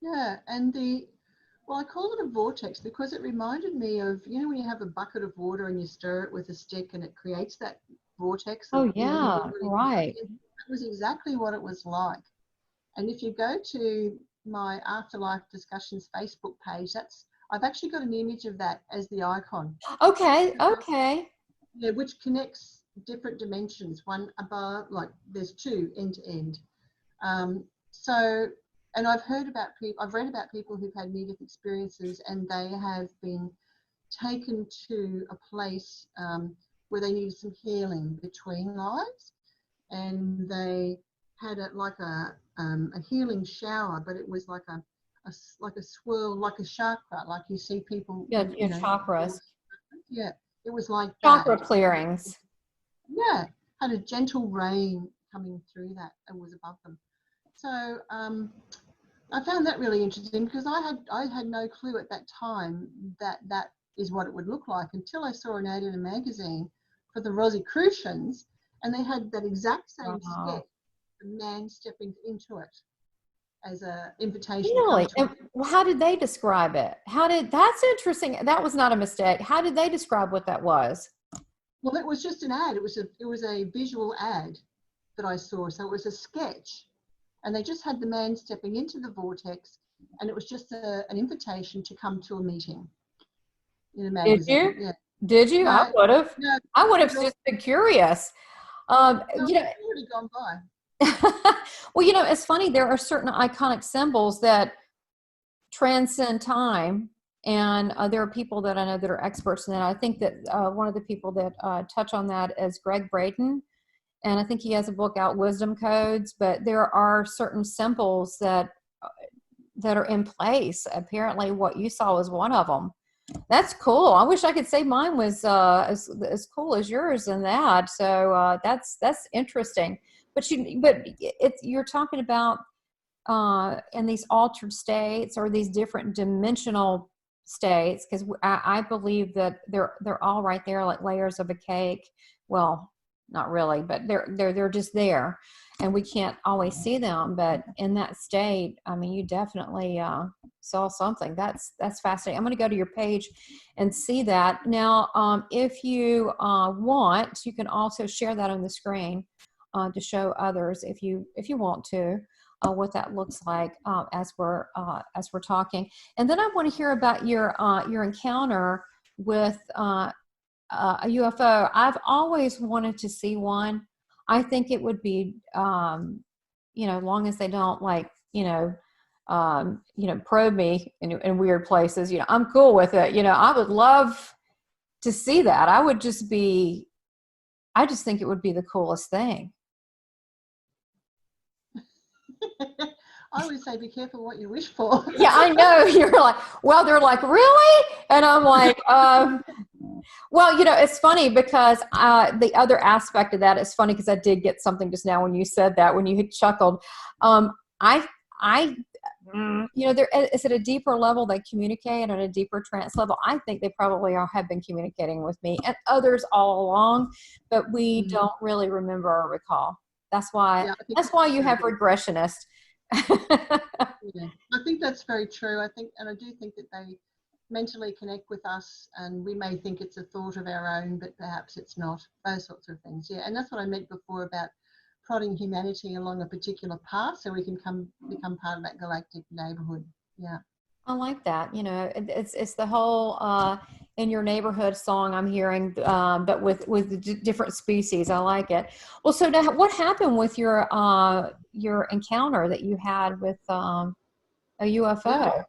Yeah, and well, I call it a vortex because it reminded me of, you know, when you have a bucket of water and you stir it with a stick and it creates that vortex of, Oh you know, the yeah, water. right. That was exactly what it was like. And if you go to my Afterlife Discussions Facebook page, I've actually got an image of that as the icon. Okay, okay. Yeah, which connects different dimensions, one above, like there's two end to end. So, and I've read about people who've had near-death experiences and they have been taken to a place where they needed some healing between lives, and they had like a healing shower, but it was like a swirl, like a chakra, like you see people, Yeah, you your know, chakras, yeah, it was like that. chakra clearings. Yeah, had a gentle rain coming through that and was above them. So I found that really interesting because I had no clue at that time that that is what it would look like until I saw an ad in a magazine for the Rosicrucians, and they had that exact same Wow. sketch, the man stepping into it as an invitation to come Really? to And it. how did they describe it? That's interesting. That was not a mistake. How did they describe what that was? Well, it was just an ad. It was a visual ad that I saw. So it was a sketch, and they just had the man stepping into the vortex, and it was just an invitation to come to a meeting in a Did magazine. you? Yeah. Did you? I No, would have. no, I would have no, just been curious. no, You know, it's already gone by. well, you know, it's funny. There are certain iconic symbols that transcend time, and there are people that I know that are experts in that. I think that one of the people that touch on that is Greg Braden, and I think he has a book out, Wisdom Codes. But there are certain symbols that are in place. Apparently, what you saw was one of them. That's cool. I wish I could say mine was as cool as yours in that. So that's interesting. But you're talking about in these altered states or these different dimensional states, because I believe that they're all right there like layers of a cake. Well, not really, but they're just there, and we can't always see them. But in that state, I mean, you definitely saw something. That's fascinating. I'm going to go to your page and see that. Now, if you want, you can also share that on the screen to show others if you want to. What that looks like as we're talking, and then I want to hear about your encounter with a UFO. I've always wanted to see one. I think it would be, long as they don't probe me in weird places. I'm cool with it. I would love to see that. I just think it would be the coolest thing. I always say, be careful what you wish for. Yeah, I know. You're like, well, they're like, really? And I'm like, well, it's funny because the other aspect of that is funny because I did get something just now when you said that, when you had chuckled. I, there is at a deeper level they communicate on a deeper trance level. I think they probably have been communicating with me and others all along, but we don't really remember or recall. That's why you have regressionists. Yeah, I think that's very true. And I do think that they mentally connect with us, and we may think it's a thought of our own, but perhaps it's not. Those sorts of things. Yeah, and that's what I meant before about prodding humanity along a particular path, so we can become part of that galactic neighborhood. Yeah, I like that. It's the whole in your neighborhood song I'm hearing, but with different species. I like it. Well, so now, what happened with your encounter that you had with a UFO? yeah.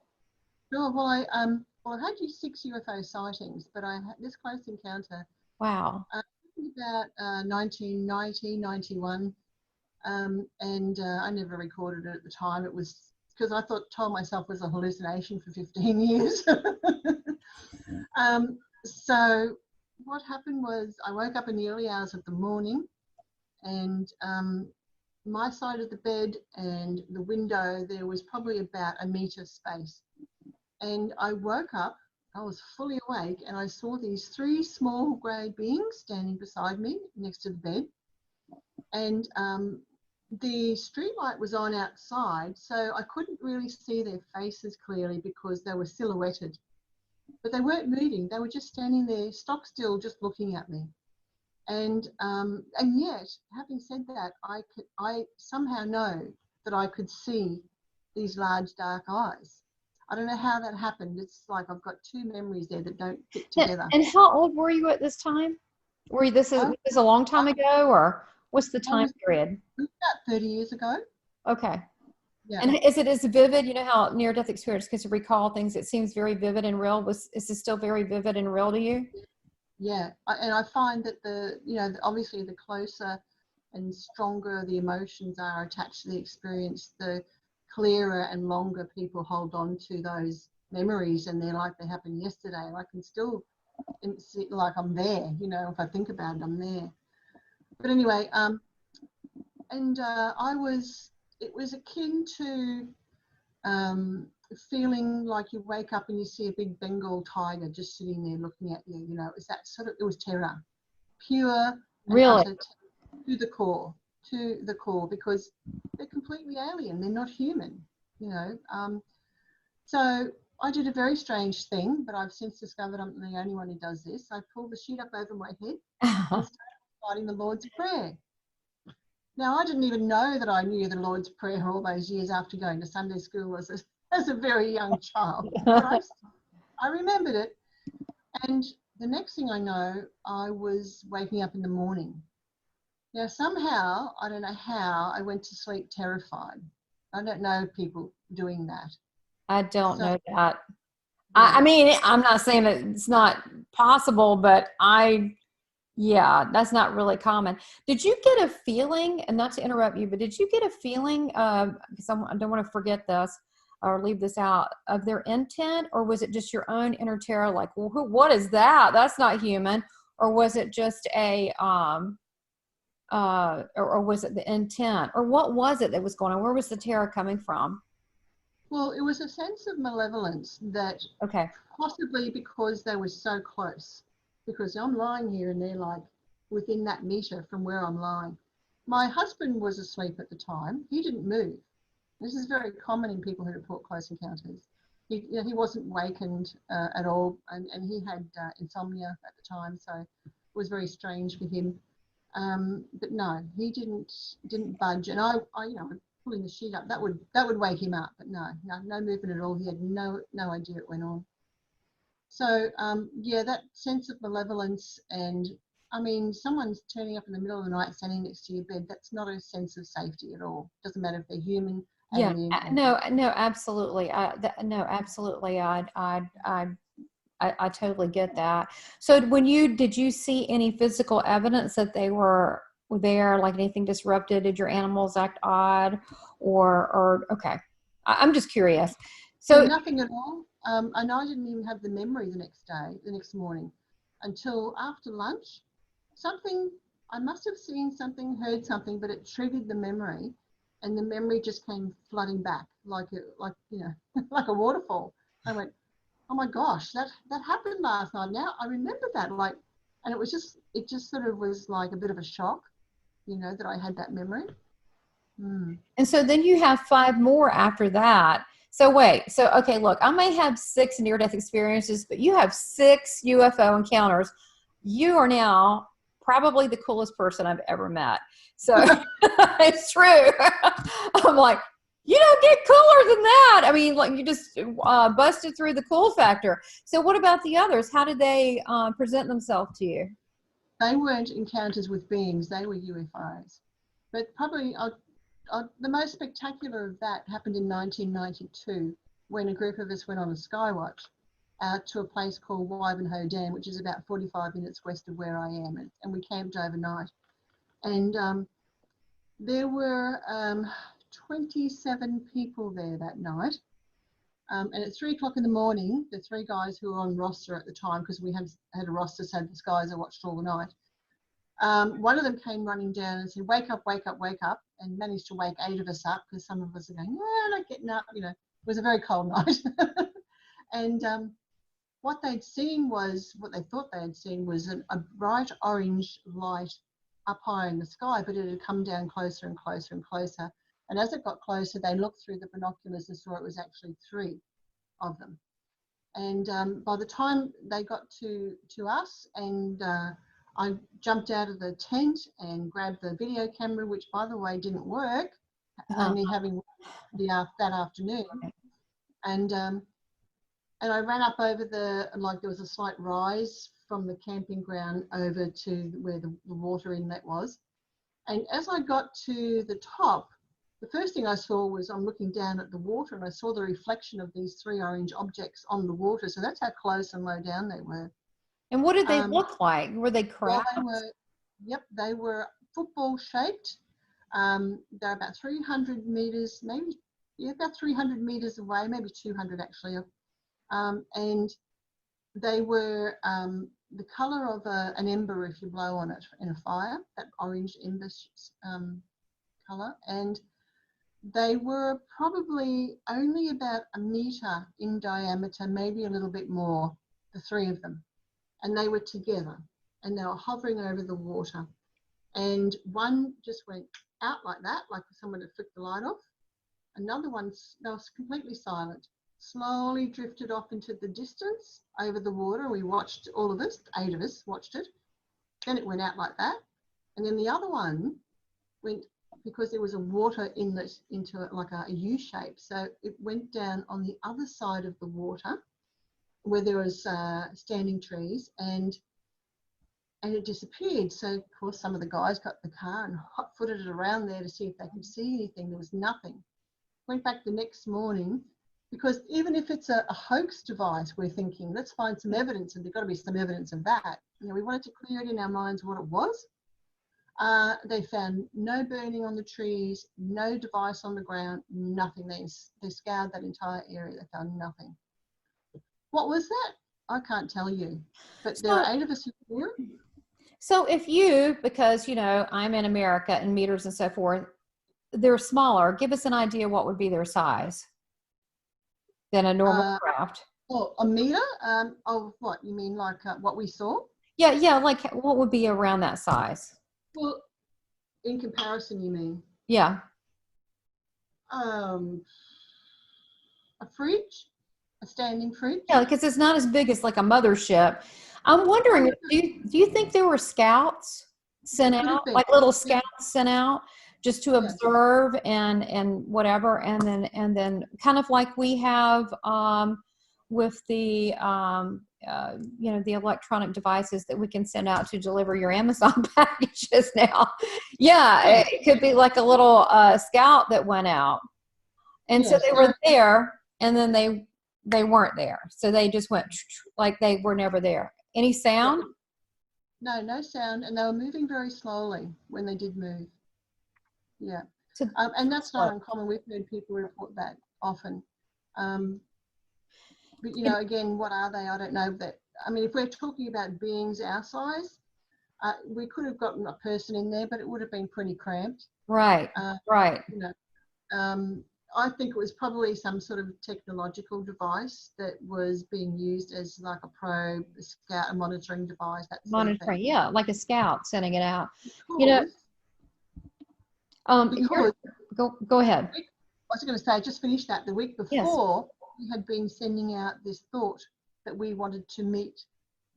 Sure. Well, I had 6 UFO sightings, but I had this close encounter. Wow. About 1990, 91, and I never recorded it at the time. It was because I told myself it was a hallucination for 15 years. So what happened was I woke up in the early hours of the morning, and my side of the bed and the window, there was probably about a metre space. And I woke up I was fully awake, and I saw these 3 small grey beings standing beside me next to the bed. And the street light was on outside, so I couldn't really see their faces clearly because they were silhouetted. But they weren't moving. They were just standing there, stock still, just looking at me. And yet, having said that, I somehow know that I could see these large dark eyes. I don't know how that happened. It's like I've got 2 memories there that don't fit together. And how old were you at this time? Were you, this is a long time ago, or what's the time period? About 30 years ago. Okay. Yeah. And is it as vivid? You know how near-death experience gets to recall things. It seems very vivid and real. Is this still very vivid and real to you? Yeah, and I find that obviously the closer and stronger the emotions are attached to the experience, the clearer and longer people hold on to those memories, and they're like they happened yesterday. I can still see, like I'm there, if I think about it, I'm there. But anyway, it was akin to feeling like you wake up and you see a big Bengal tiger just sitting there looking at you. It was that sort of, it was terror, pure and utter to the core, because they're completely alien. They're not human, So I did a very strange thing, but I've since discovered I'm the only one who does this. I pulled the sheet up over my head and started reciting the Lord's Prayer. Now, I didn't even know that I knew the Lord's Prayer all those years after going to Sunday school as a very young child. But I remembered it. And the next thing I know, I was waking up in the morning. Now, somehow, I don't know how, I went to sleep terrified. I don't know people doing that. I don't know that. Yeah. I mean, I'm not saying that it's not possible, but yeah, that's not really common. Did you get a feeling, and not to interrupt you, but did you get a feeling, because I don't want to forget this or leave this out, of their intent, or was it just your own inner terror, like, well, what is that? That's not human. Or was it just or was it the intent? Or what was it that was going on? Where was the terror coming from? Well, it was a sense of malevolence that possibly because they were so close. Because I'm lying here and they're like within that meter from where I'm lying. My husband was asleep at the time. He didn't move. This is very common in people who report close encounters. He wasn't wakened at all, and he had insomnia at the time, so it was very strange for him. But no, he didn't budge, and I pulling the sheet up, that would wake him up, but no movement at all. He had no idea it went on. So, yeah, that sense of malevolence, and I mean, someone's turning up in the middle of the night standing next to your bed, that's not a sense of safety at all. Doesn't matter if they're human, alien. No, absolutely. No, absolutely. I totally get that. So did you see any physical evidence that they were there, like anything disrupted? Did your animals act odd or okay. I'm just curious. So nothing at all. And I didn't even have the memory the next morning until after lunch. I must have seen something, heard something, but it triggered the memory, and the memory just came flooding back like like a waterfall. I went, oh my gosh, that happened last night. Now I remember that, and it just sort of was like a bit of a shock, that I had that memory. And so then you have 5 more after that. So wait, okay, look, I may have 6 near-death experiences, but you have 6 UFO encounters. You are now probably the coolest person I've ever met. So it's true. I'm like, you don't get cooler than that. I mean, like, you just busted through the cool factor. So what about the others? How did they present themselves to you? They weren't encounters with beings. They were UFOs. But probably the most spectacular of that happened in 1992 when a group of us went on a skywatch out to a place called Wivenhoe Dam, which is about 45 minutes west of where I am, and we camped overnight. And there were 27 people there that night. And at 3 o'clock in the morning, the 3 guys who were on roster at the time, because we had a roster, so the guys I watched all the night, one of them came running down and said, wake up, wake up, wake up, and managed to wake 8 of us up, because some of us are going, yeah, I'm not getting up, it was a very cold night. And what they'd seen was, what they thought they had seen was a bright orange light up high in the sky, but it had come down closer and closer and closer. And as it got closer, they looked through the binoculars and saw it was actually 3 of them. And by the time they got to us, and I jumped out of the tent and grabbed the video camera, which by the way didn't work, only having that afternoon. And I ran up over there was a slight rise from the camping ground over to where the water inlet was. And as I got to the top, the first thing I saw was I'm looking down at the water, and I saw the reflection of these 3 orange objects on the water. So that's how close and low down they were. And what did they look like? Were they crabs? Well, they were football shaped. They're about 300 meters, about 300 meters away, maybe 200 actually. And they were the color of an ember if you blow on it in a fire, that orange ember color. And they were probably only about 1 meter in diameter, maybe a little bit more, the 3 of them. And they were together, and they were hovering over the water. And one just went out like that, like someone had flicked the light off. Another one, they was completely silent, slowly drifted off into the distance over the water. We watched, all of us, 8 of us watched it. Then it went out like that. And then the other one went, because there was a water inlet into it, like a U shape. So it went down on the other side of the water where there was standing trees, and it disappeared. So of course some of the guys got the car and hot-footed it around there to see if they could see anything. There was nothing. Went back the next morning, because even if it's a hoax device, we're thinking, let's find some evidence, and there's got to be some evidence of that. We wanted to clear it in our minds what it was. They found no burning on the trees, no device on the ground, nothing. They scoured that entire area. They found nothing. What was that? I can't tell you, but there are 8 of us who saw it. So if you, because I'm in America and meters and so forth, they're smaller. Give us an idea what would be their size than a normal craft. Oh, a meter? Of what? You mean like what we saw? Yeah. Like what would be around that size? Well, in comparison, you mean? Yeah. A fridge? A standing fridge? Yeah, because it's not as big as like a mothership. I'm wondering, do you think there were scouts sent out, like little scouts sent out just to observe and whatever, and then kind of like we have with the the electronic devices that we can send out to deliver your Amazon packages now. Yeah, it could be like a little scout that went out, and so they were there, and then they weren't there, so they just went like they were never there. Any sound? No sound, and they were moving very slowly when they did move. Yeah, and that's not uncommon. We've heard people report that often. But again, what are they? I don't know. But I mean, if we're talking about beings our size, we could have gotten a person in there, but it would have been pretty cramped. Right. Right. I think it was probably some sort of technological device that was being used as like a probe, a scout, a monitoring device. That sort of thing. Yeah, like a scout sending it out. Because go ahead. I was going to say, just finish that. The week before, we had been sending out this thought that we wanted to meet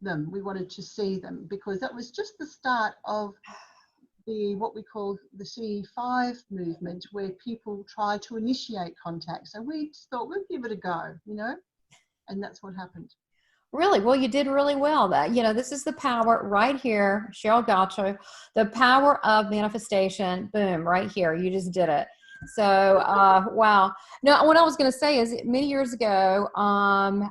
them, we wanted to see them, because that was just the start of what we call the C5 movement, where people try to initiate contact. So we just thought we'd give it a go, and that's what happened. Really? Well, you did really well. That this is the power right here, Sheryl Gottschall, the power of manifestation. Boom, right here. You just did it. So, wow. No, what I was going to say is many years ago, I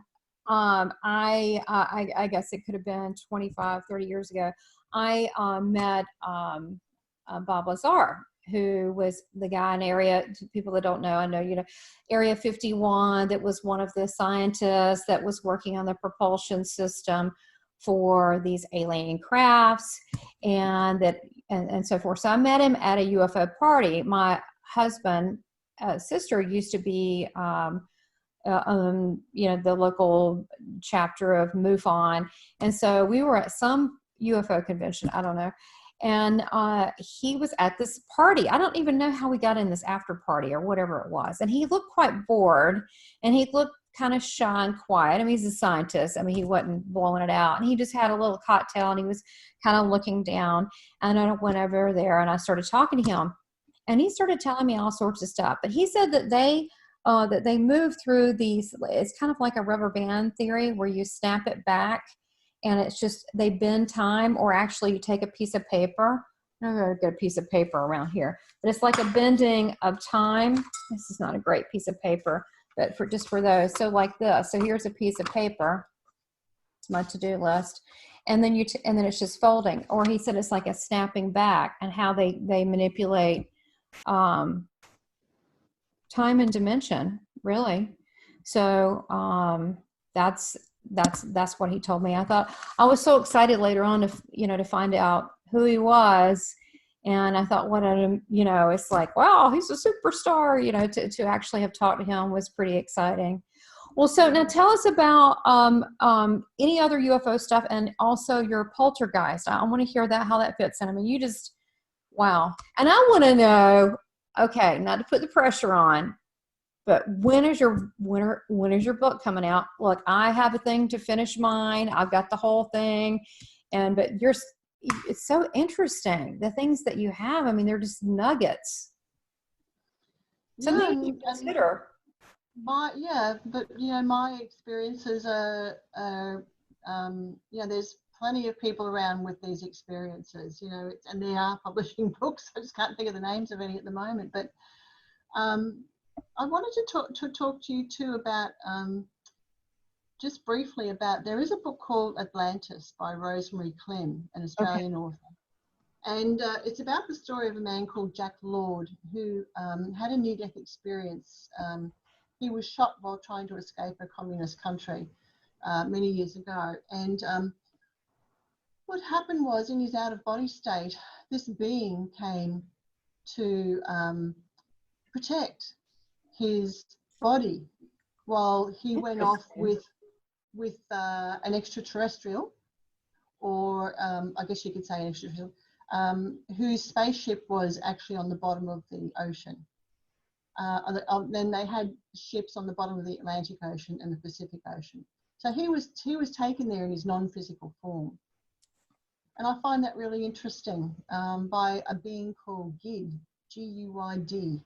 guess it could have been 25, 30 years ago, I met Bob Lazar, who was the guy in area, people that don't know, I know, Area 51, that was one of the scientists that was working on the propulsion system for these alien crafts and so forth. So I met him at a UFO party. My husband, sister used to be you know, the local chapter of MUFON. And so we were at some UFO convention, I don't know. And he was at this party. I don't even know how we got in this after party or whatever it was. And he looked quite bored, and he looked kind of shy and quiet. I mean, he's a scientist. I mean, he wasn't blowing it out. And he just had a little cocktail, and he was kind of looking down. And I went over there, and I started talking to him. And he started telling me all sorts of stuff. But he said that they move through these, it's kind of like a rubber band theory where you snap it back, and it's just, they bend time, or actually you take a piece of paper. I'm going to get a piece of paper around here, but it's like a bending of time. This is not a great piece of paper, but just for those. So like this. So here's a piece of paper. It's my to-do list. And then and then it's just folding. Or he said it's like a snapping back, and how they manipulate time and dimension, really. So that's what he told me. I was so excited later on to find out who he was. And I thought, it's like, wow, he's a superstar, to actually have talked to him was pretty exciting. Well, so now tell us about any other UFO stuff, and also your poltergeist. I want to hear how that fits in. I mean, wow. And I want to know, okay, not to put the pressure on, but when is your book coming out? Look, I have a thing to finish mine. I've got the whole thing, but it's so interesting. The things that you have, I mean, they're just nuggets. Something to consider. My experiences are there's plenty of people around with these experiences, and they are publishing books. I just can't think of the names of any at the moment, but I wanted to talk to you too about just briefly about, there is a book called Atlantis by Rosemary Clem, an Australian author. And it's about the story of a man called Jack Lord, who had a near-death experience. He was shot while trying to escape a communist country many years ago. And what happened was, in his out-of-body state, this being came to protect his body while he went off with an extraterrestrial, or I guess you could say an extraterrestrial, whose spaceship was actually on the bottom of the ocean. Then they had ships on the bottom of the Atlantic Ocean and the Pacific Ocean. So he was taken there in his non-physical form. And I find that really interesting, by a being called Gid, G-U-I-D.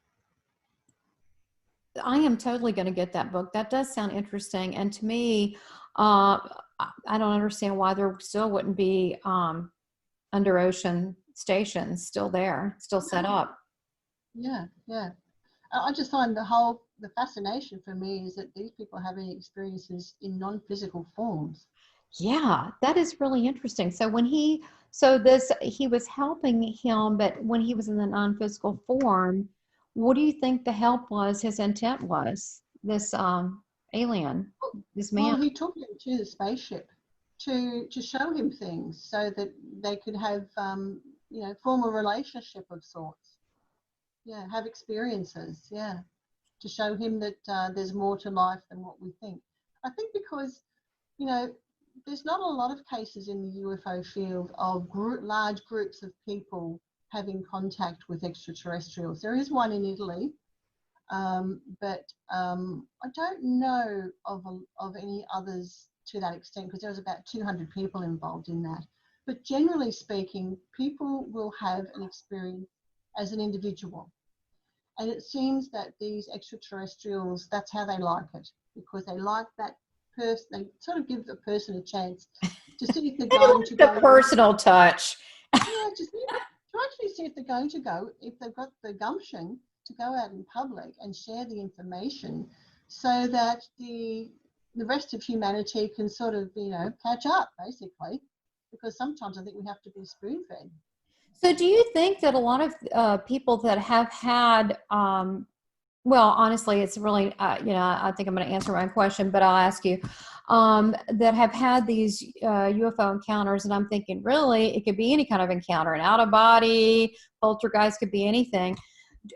I am totally going to get that book. That does sound interesting. And to me, I don't understand why there still wouldn't be under ocean stations still there, still set up. Yeah. I just find the fascination for me is that these people are having experiences in non-physical forms. Yeah, that is really interesting. So he was helping him, but when he was in the non-physical form, what do you think the help was, his intent was, this alien, this man? Well, he took him to the spaceship to show him things so that they could have, form a relationship of sorts. Yeah, have experiences, to show him that there's more to life than what we think. I think because, there's not a lot of cases in the UFO field of large groups of people having contact with extraterrestrials. There is one in Italy, but I don't know of any others to that extent, because there was about 200 people involved in that. But generally speaking, people will have an experience as an individual. And it seems that these extraterrestrials, that's how they like it, because they like that person. They sort of give the person a chance to see if they're going to go. The personal touch. Yeah, to actually see if they're going to go, if they've got the gumption to go out in public and share the information, so that the rest of humanity can sort of, catch up, basically, because sometimes I think we have to be spoon-fed. So do you think that a lot of people that have had, well, honestly, it's really, I think I'm going to answer my question, but I'll ask you, that have had these UFO encounters, and I'm thinking, really, it could be any kind of encounter, an out-of-body, poltergeist, could be anything.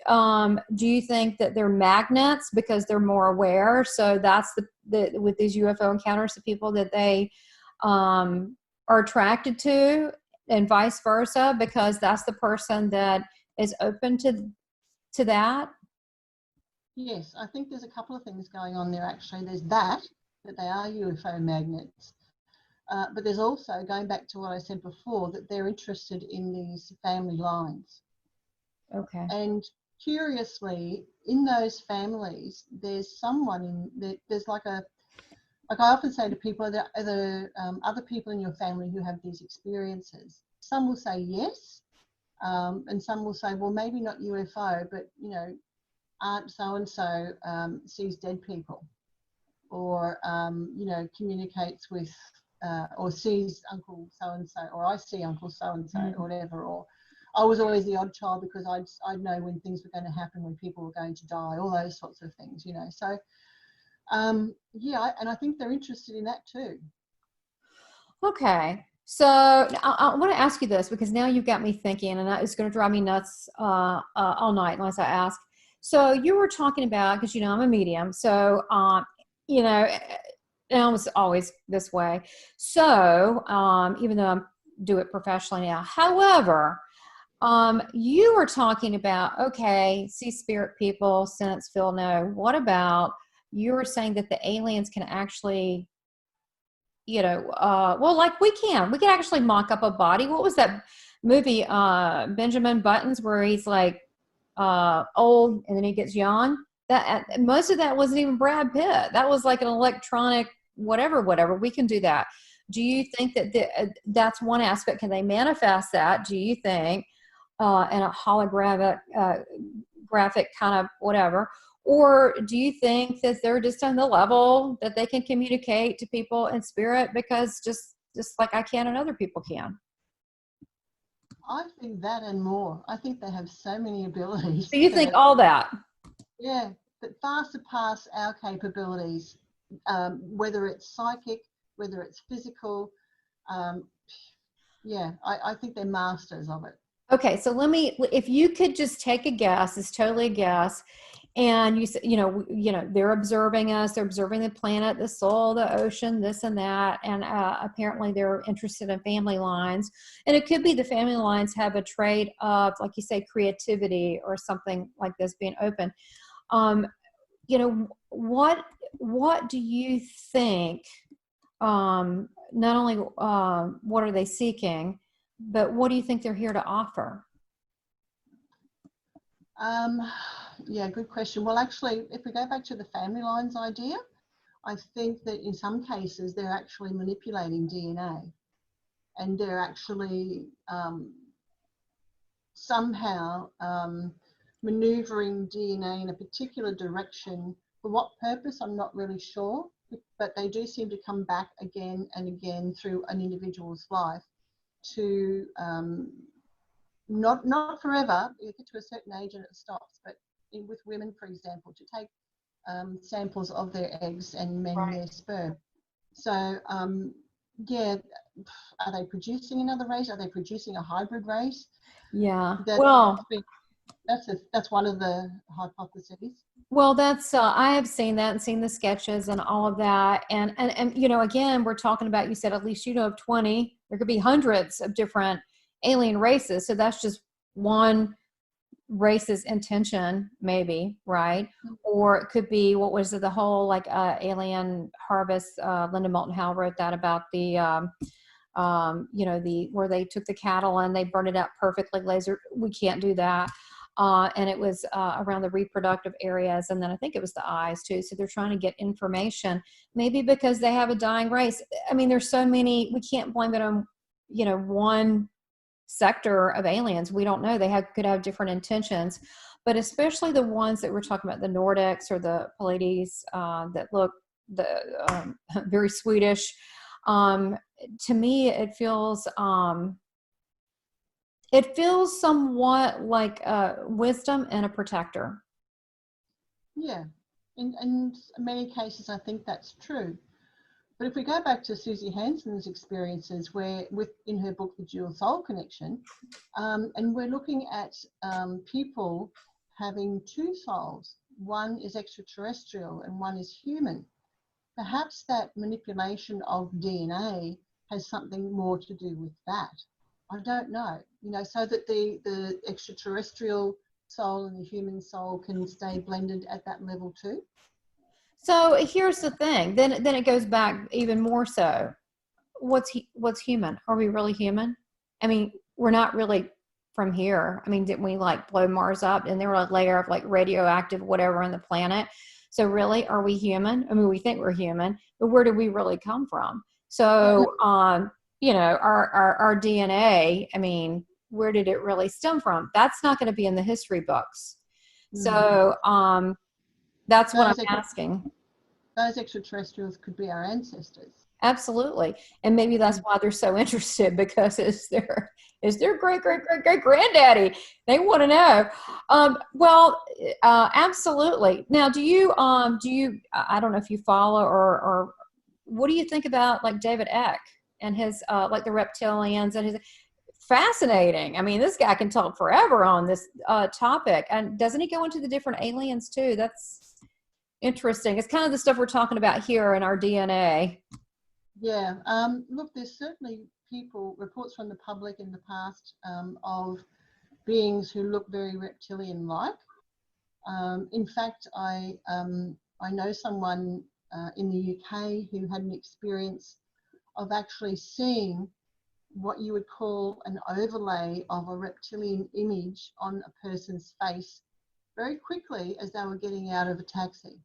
Do you think that they're magnets because they're more aware? So that's the with these UFO encounters, the people that they are attracted to, and vice versa, because that's the person that is open to that. Yes, I think there's a couple of things going on there actually. There's that they are UFO magnets. But there's also, going back to what I said before, that they're interested in these family lines. Okay. And curiously, in those families, there's someone there's like I often say to people, that are there other people in your family who have these experiences? Some will say yes, and some will say, well, maybe not UFO, but, you know, Aunt so-and-so sees dead people, or, you know, communicates with, or sees Uncle so-and-so, or I see Uncle so-and-so, or whatever, or I was always the odd child because I'd know when things were going to happen, when people were going to die, all those sorts of things, you know. So, yeah, and I think they're interested in that too. Okay. So I want to ask you this, because now you've got me thinking, and it's going to drive me nuts all night unless I ask. So you were talking about, because, you know, I'm a medium, so, you know, and I was always this way. So even though I do it professionally now, however, you were talking about, okay, see spirit people, sense, feel, know. What about, you were saying that the aliens can actually, you know, well, like we can actually mock up a body. What was that movie, Benjamin Buttons, where he's like old and then he gets young? That most of that wasn't even Brad Pitt. That was like an electronic whatever. We can do that. Do you think that that's one aspect? Can they manifest that, do you think, in a holographic graphic kind of whatever? Or do you think that they're just on the level that they can communicate to people in spirit, because just like I can and other people can? I think that and more. I think they have so many abilities. So you think all that? Yeah, that far surpass our capabilities, whether it's psychic, whether it's physical. Yeah, I think they're masters of it. Okay, so if you could just take a guess, it's totally a guess, and you know, they're observing us, they're observing the planet, the soul, the ocean, this and that, and apparently they're interested in family lines, and it could be the family lines have a trait of, like you say, creativity or something like this, being open. You know, what do you think? Not only what are they seeking, but what do you think they're here to offer? Yeah, good question. Well, actually, if we go back to the family lines idea, I think that in some cases they're actually manipulating DNA, and they're actually somehow maneuvering DNA in a particular direction. For what purpose, I'm not really sure, but they do seem to come back again and again through an individual's life to not forever. You get to a certain age and it stops, but with women, for example, to take samples of their eggs, and men their sperm. So yeah, are they producing another race? Are they producing a hybrid race? Yeah. Well, that's one of the hypotheses. Well, that's I have seen that and seen the sketches and all of that, and you know, again, we're talking about, you said at least, you know, of 20. There could be hundreds of different alien races, so that's just one race's intention, maybe, right? Or it could be, what was it, the whole like alien harvest? Linda Moulton Howe wrote that about the you know, where they took the cattle and they burned it up perfectly laser. We can't do that. And it was around the reproductive areas, and then I think it was the eyes too. So they're trying to get information, maybe because they have a dying race. I mean, there's so many, we can't blame it on, you know, one sector of aliens. We don't know. They could have different intentions, but especially the ones that we're talking about, the Nordics or the Pleiades, that look very Swedish. To me, it feels somewhat like wisdom and a protector. Yeah, in many cases, I think that's true. But if we go back to Susie Hanson's experiences, where in her book, The Dual Soul Connection, and we're looking at people having two souls. One is extraterrestrial and one is human. Perhaps that manipulation of DNA has something more to do with that. I don't know, you know, so that the extraterrestrial soul and the human soul can stay blended at that level too. So here's the thing. Then it goes back even more so. What's human? Are we really human? I mean, we're not really from here. I mean, didn't we like blow Mars up and there were a layer of like radioactive whatever on the planet? So really, are we human? I mean, we think we're human, but where do we really come from? So, you know, our DNA, I mean, where did it really stem from? That's not going to be in the history books. So, that's what I'm asking. Those extraterrestrials could be our ancestors. Absolutely. And maybe that's why they're so interested, because it's their great granddaddy. They want to know. Well, absolutely. Now, do you, I don't know if you follow or what do you think about like David Icke and his, like the reptilians and his, fascinating. I mean, this guy can talk forever on this topic. And doesn't he go into the different aliens too? That's interesting. It's kind of the stuff we're talking about here in our DNA. Yeah, look, there's certainly reports from the public in the past of beings who look very reptilian-like. In fact, I know someone in the UK who had an experience of actually seeing what you would call an overlay of a reptilian image on a person's face very quickly as they were getting out of a taxi.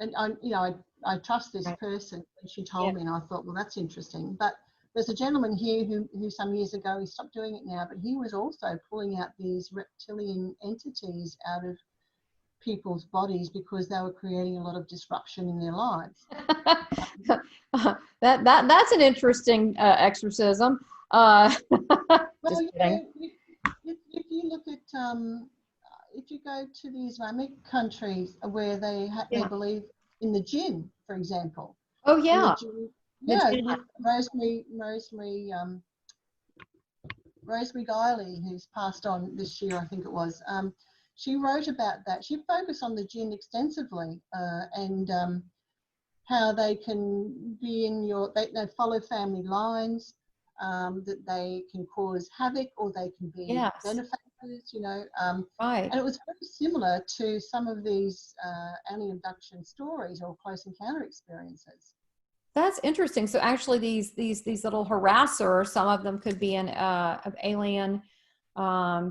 And I, you know, I trust this person, and she told me, and I thought, well, that's interesting. But there's a gentleman here who some years ago, he stopped doing it now, but he was also pulling out these reptilian entities out of people's bodies because they were creating a lot of disruption in their lives. That's an interesting exorcism. Well, you know, if you look at if you go to the Islamic countries where they believe in the jinn, for example. Oh yeah. With Rosemary Guiley, who's passed on this year, I think it was. She wrote about that. She focused on the jinn extensively and how they can be in they follow family lines, that they can cause havoc or they can be benefactors, you know. Right. And it was very similar to some of these alien abduction stories or close encounter experiences. That's interesting. So actually these little harassers, some of them could be of alien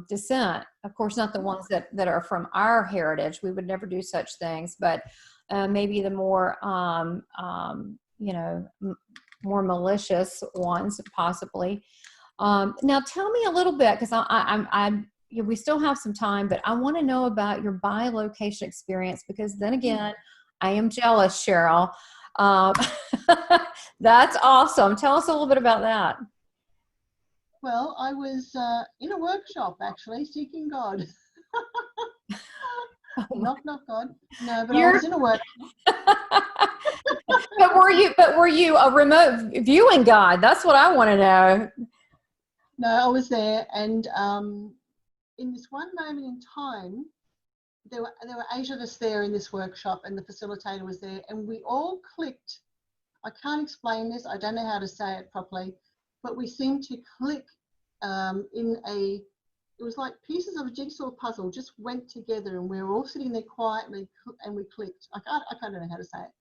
descent. Of course, not the ones that are from our heritage. We would never do such things, but maybe the more, you know, more malicious ones possibly. Now tell me a little bit, because we still have some time, but I want to know about your bilocation experience, because then again, I am jealous, Sheryl. That's awesome. Tell us a little bit about that. Well, I was in a workshop actually, seeking God. Knock, knock, God. No, but I was in a workshop. But were you a remote viewing God? That's what I want to know. No, I was there, and in this one moment in time, there were 8 of us there in this workshop, and the facilitator was there, and we all clicked. I can't explain this. I don't know how to say it properly, but we seemed to click it was like pieces of a jigsaw puzzle just went together, and we were all sitting there quietly and we clicked. I can't know how to say it.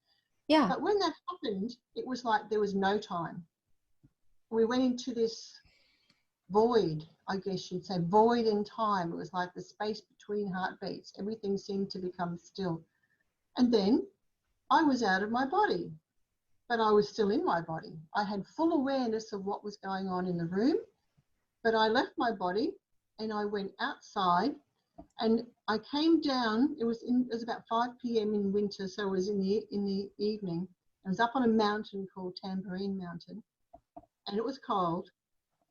Yeah. But when that happened, it was like there was no time. We went into this void, I guess you'd say, void in time. It was like the space between heartbeats. Everything seemed to become still. And then I was out of my body, but I was still in my body. I had full awareness of what was going on in the room, but I left my body and I went outside, and I came down. It was about 5 p.m. in winter, so it was in the evening. I was up on a mountain called Tambourine Mountain, and it was cold.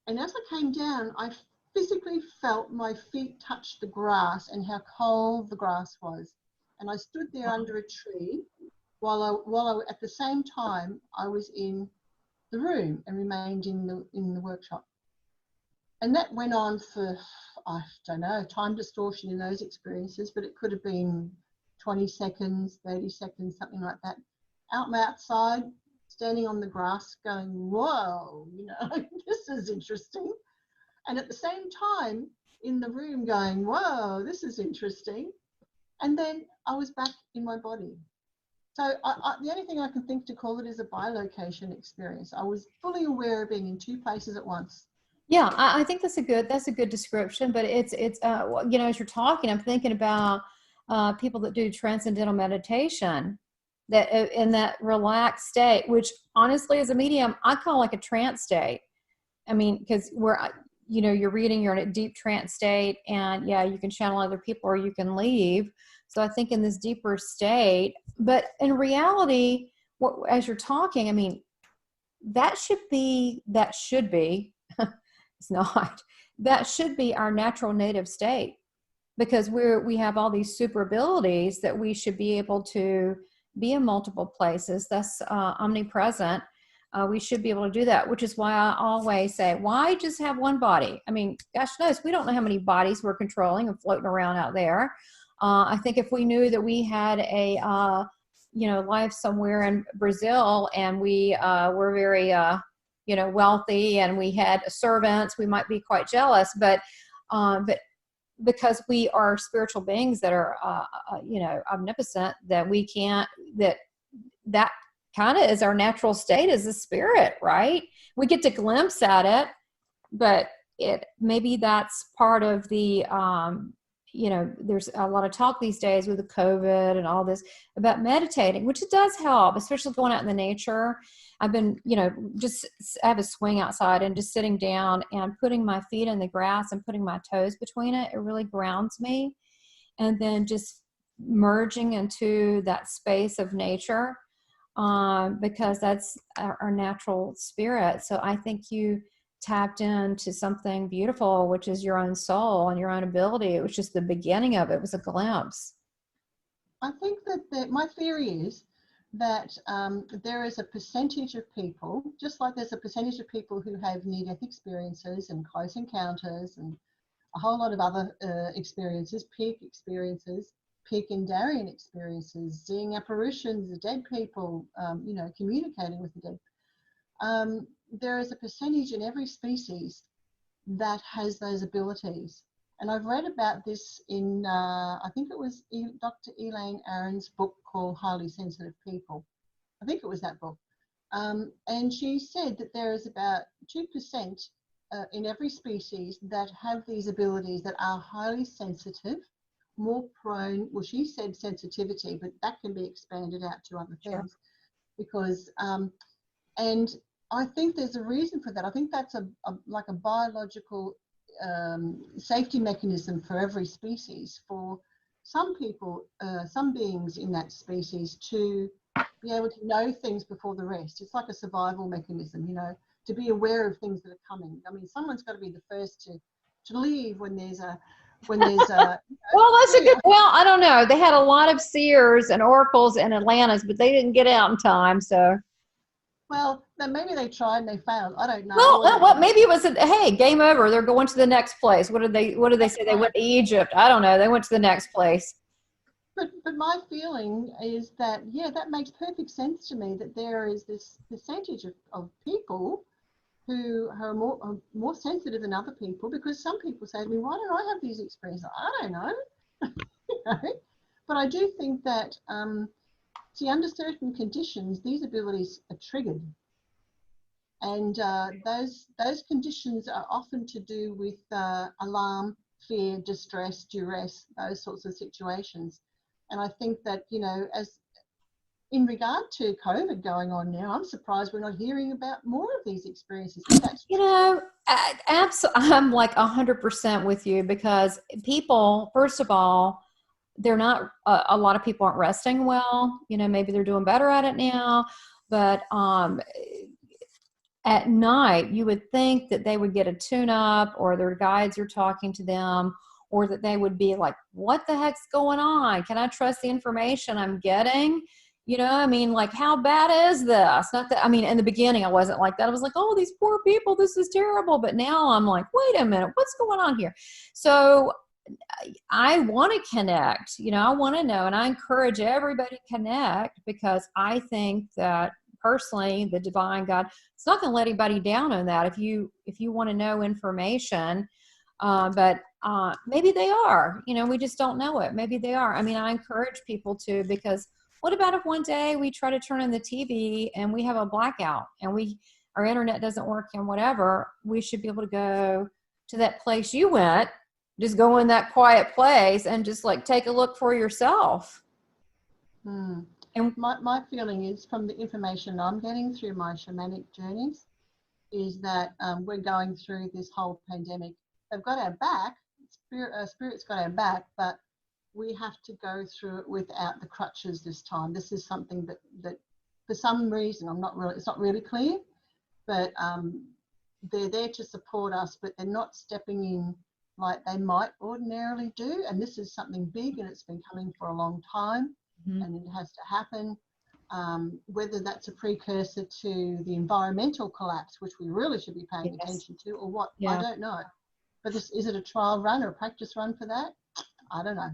And as I came down, I physically felt my feet touch the grass and how cold the grass was. And I stood there under a tree while at the same time I was in the room and remained in the workshop. And that went on for, I don't know, time distortion in those experiences, but it could have been 20 seconds, 30 seconds, something like that. Outside, standing on the grass going, whoa, you know, this is interesting. And at the same time, in the room going, whoa, this is interesting. And then I was back in my body. So the only thing I can think to call it is a bilocation experience. I was fully aware of being in two places at once. Yeah, I think that's a good description, but it's you know, as you're talking, I'm thinking about people that do transcendental meditation, that in that relaxed state, which honestly as a medium, I call like a trance state. I mean, because you know, you're reading, you're in a deep trance state, and yeah, you can channel other people or you can leave. So I think in this deeper state, but in reality, as you're talking, I mean, that should be, it's not, that should be our natural native state, because we have all these super abilities that we should be able to be in multiple places. That's omnipresent. We should be able to do that, which is why I always say, why just have one body? I mean, gosh knows, we don't know how many bodies we're controlling and floating around out there. I think if we knew that we had a, you know, life somewhere in Brazil, and we were very, you know, wealthy, and we had servants, we might be quite jealous, but because we are spiritual beings that are, you know, omnipotent, that we can't, that kind of is our natural state as a spirit, right? We get to glimpse at it, but maybe that's part of the, you know, there's a lot of talk these days with the COVID and all this about meditating, which it does help, especially going out in the nature. I've been, you know, I have a swing outside, and just sitting down and putting my feet in the grass and putting my toes between it, it really grounds me. And then just merging into that space of nature, because that's our natural spirit. So I think you tapped into something beautiful, which is your own soul and your own ability. It was just the beginning of it. It was a glimpse. I think that my theory is that there is a percentage of people, just like there's a percentage of people who have near-death experiences and close encounters and a whole lot of other experiences, peak and Darien experiences, seeing apparitions of dead people, you know, communicating with the dead. There is a percentage in every species that has those abilities. And I've read about this in, I think it was Dr. Elaine Aron's book called Highly Sensitive People. I think it was that book. And she said that there is about 2% in every species that have these abilities, that are highly sensitive, more prone, well, she said sensitivity, but that can be expanded out to other things. Sure. Because, and I think there's a reason for that. I think that's like a biological safety mechanism for every species, for some people, some beings in that species, to be able to know things before the rest. It's like a survival mechanism, you know, to be aware of things that are coming. I mean, someone's got to be the first to leave when there's a well, that's a good, well, I don't know. They had a lot of seers and oracles in Atlantis, but they didn't get out in time, so. Well, then maybe they tried and they failed. I don't know. Well, maybe it was hey, game over. They're going to the next place. What did they say? They went to Egypt. I don't know. They went to the next place. But my feeling is that, yeah, that makes perfect sense to me, that there is this percentage of people who are more sensitive than other people, because some people say to me, why don't I have these experiences? I don't know. You know? But I do think that, see, under certain conditions, these abilities are triggered. And those conditions are often to do with alarm, fear, distress, duress, those sorts of situations. And I think that, you know, as in regard to COVID going on now, I'm surprised we're not hearing about more of these experiences. You know, I'm like 100% with you, because people, first of all, they're not, a lot of people aren't resting well. You know, maybe they're doing better at it now, but at night, you would think that they would get a tune-up, or their guides are talking to them, or that they would be like, what the heck's going on? Can I trust the information I'm getting? You know, I mean, like, how bad is this? Not that, I mean, in the beginning, I wasn't like that. I was like, oh, these poor people, this is terrible. But now I'm like, wait a minute, what's going on here? So I want to connect, you know, I want to know, and I encourage everybody to connect, because I think that personally, the divine God, it's not going to let anybody down on that. If you want to know information, but maybe they are, you know, we just don't know it. Maybe they are. I mean, I encourage people to, because what about if one day we try to turn on the TV and we have a blackout and our internet doesn't work and whatever? We should be able to go to that place you went, just go in that quiet place and just like take a look for yourself. Mm. And my feeling is, from the information I'm getting through my shamanic journeys, is that we're going through this whole pandemic. They've got our back, spirit's got our back, but we have to go through it without the crutches this time. This is something that for some reason, it's not really clear, but they're there to support us, but they're not stepping in like they might ordinarily do. And this is something big, and it's been coming for a long time, and it has to happen. Whether that's a precursor to the environmental collapse, which we really should be paying attention to, or what, I don't know. But is it a trial run or a practice run for that? I don't know.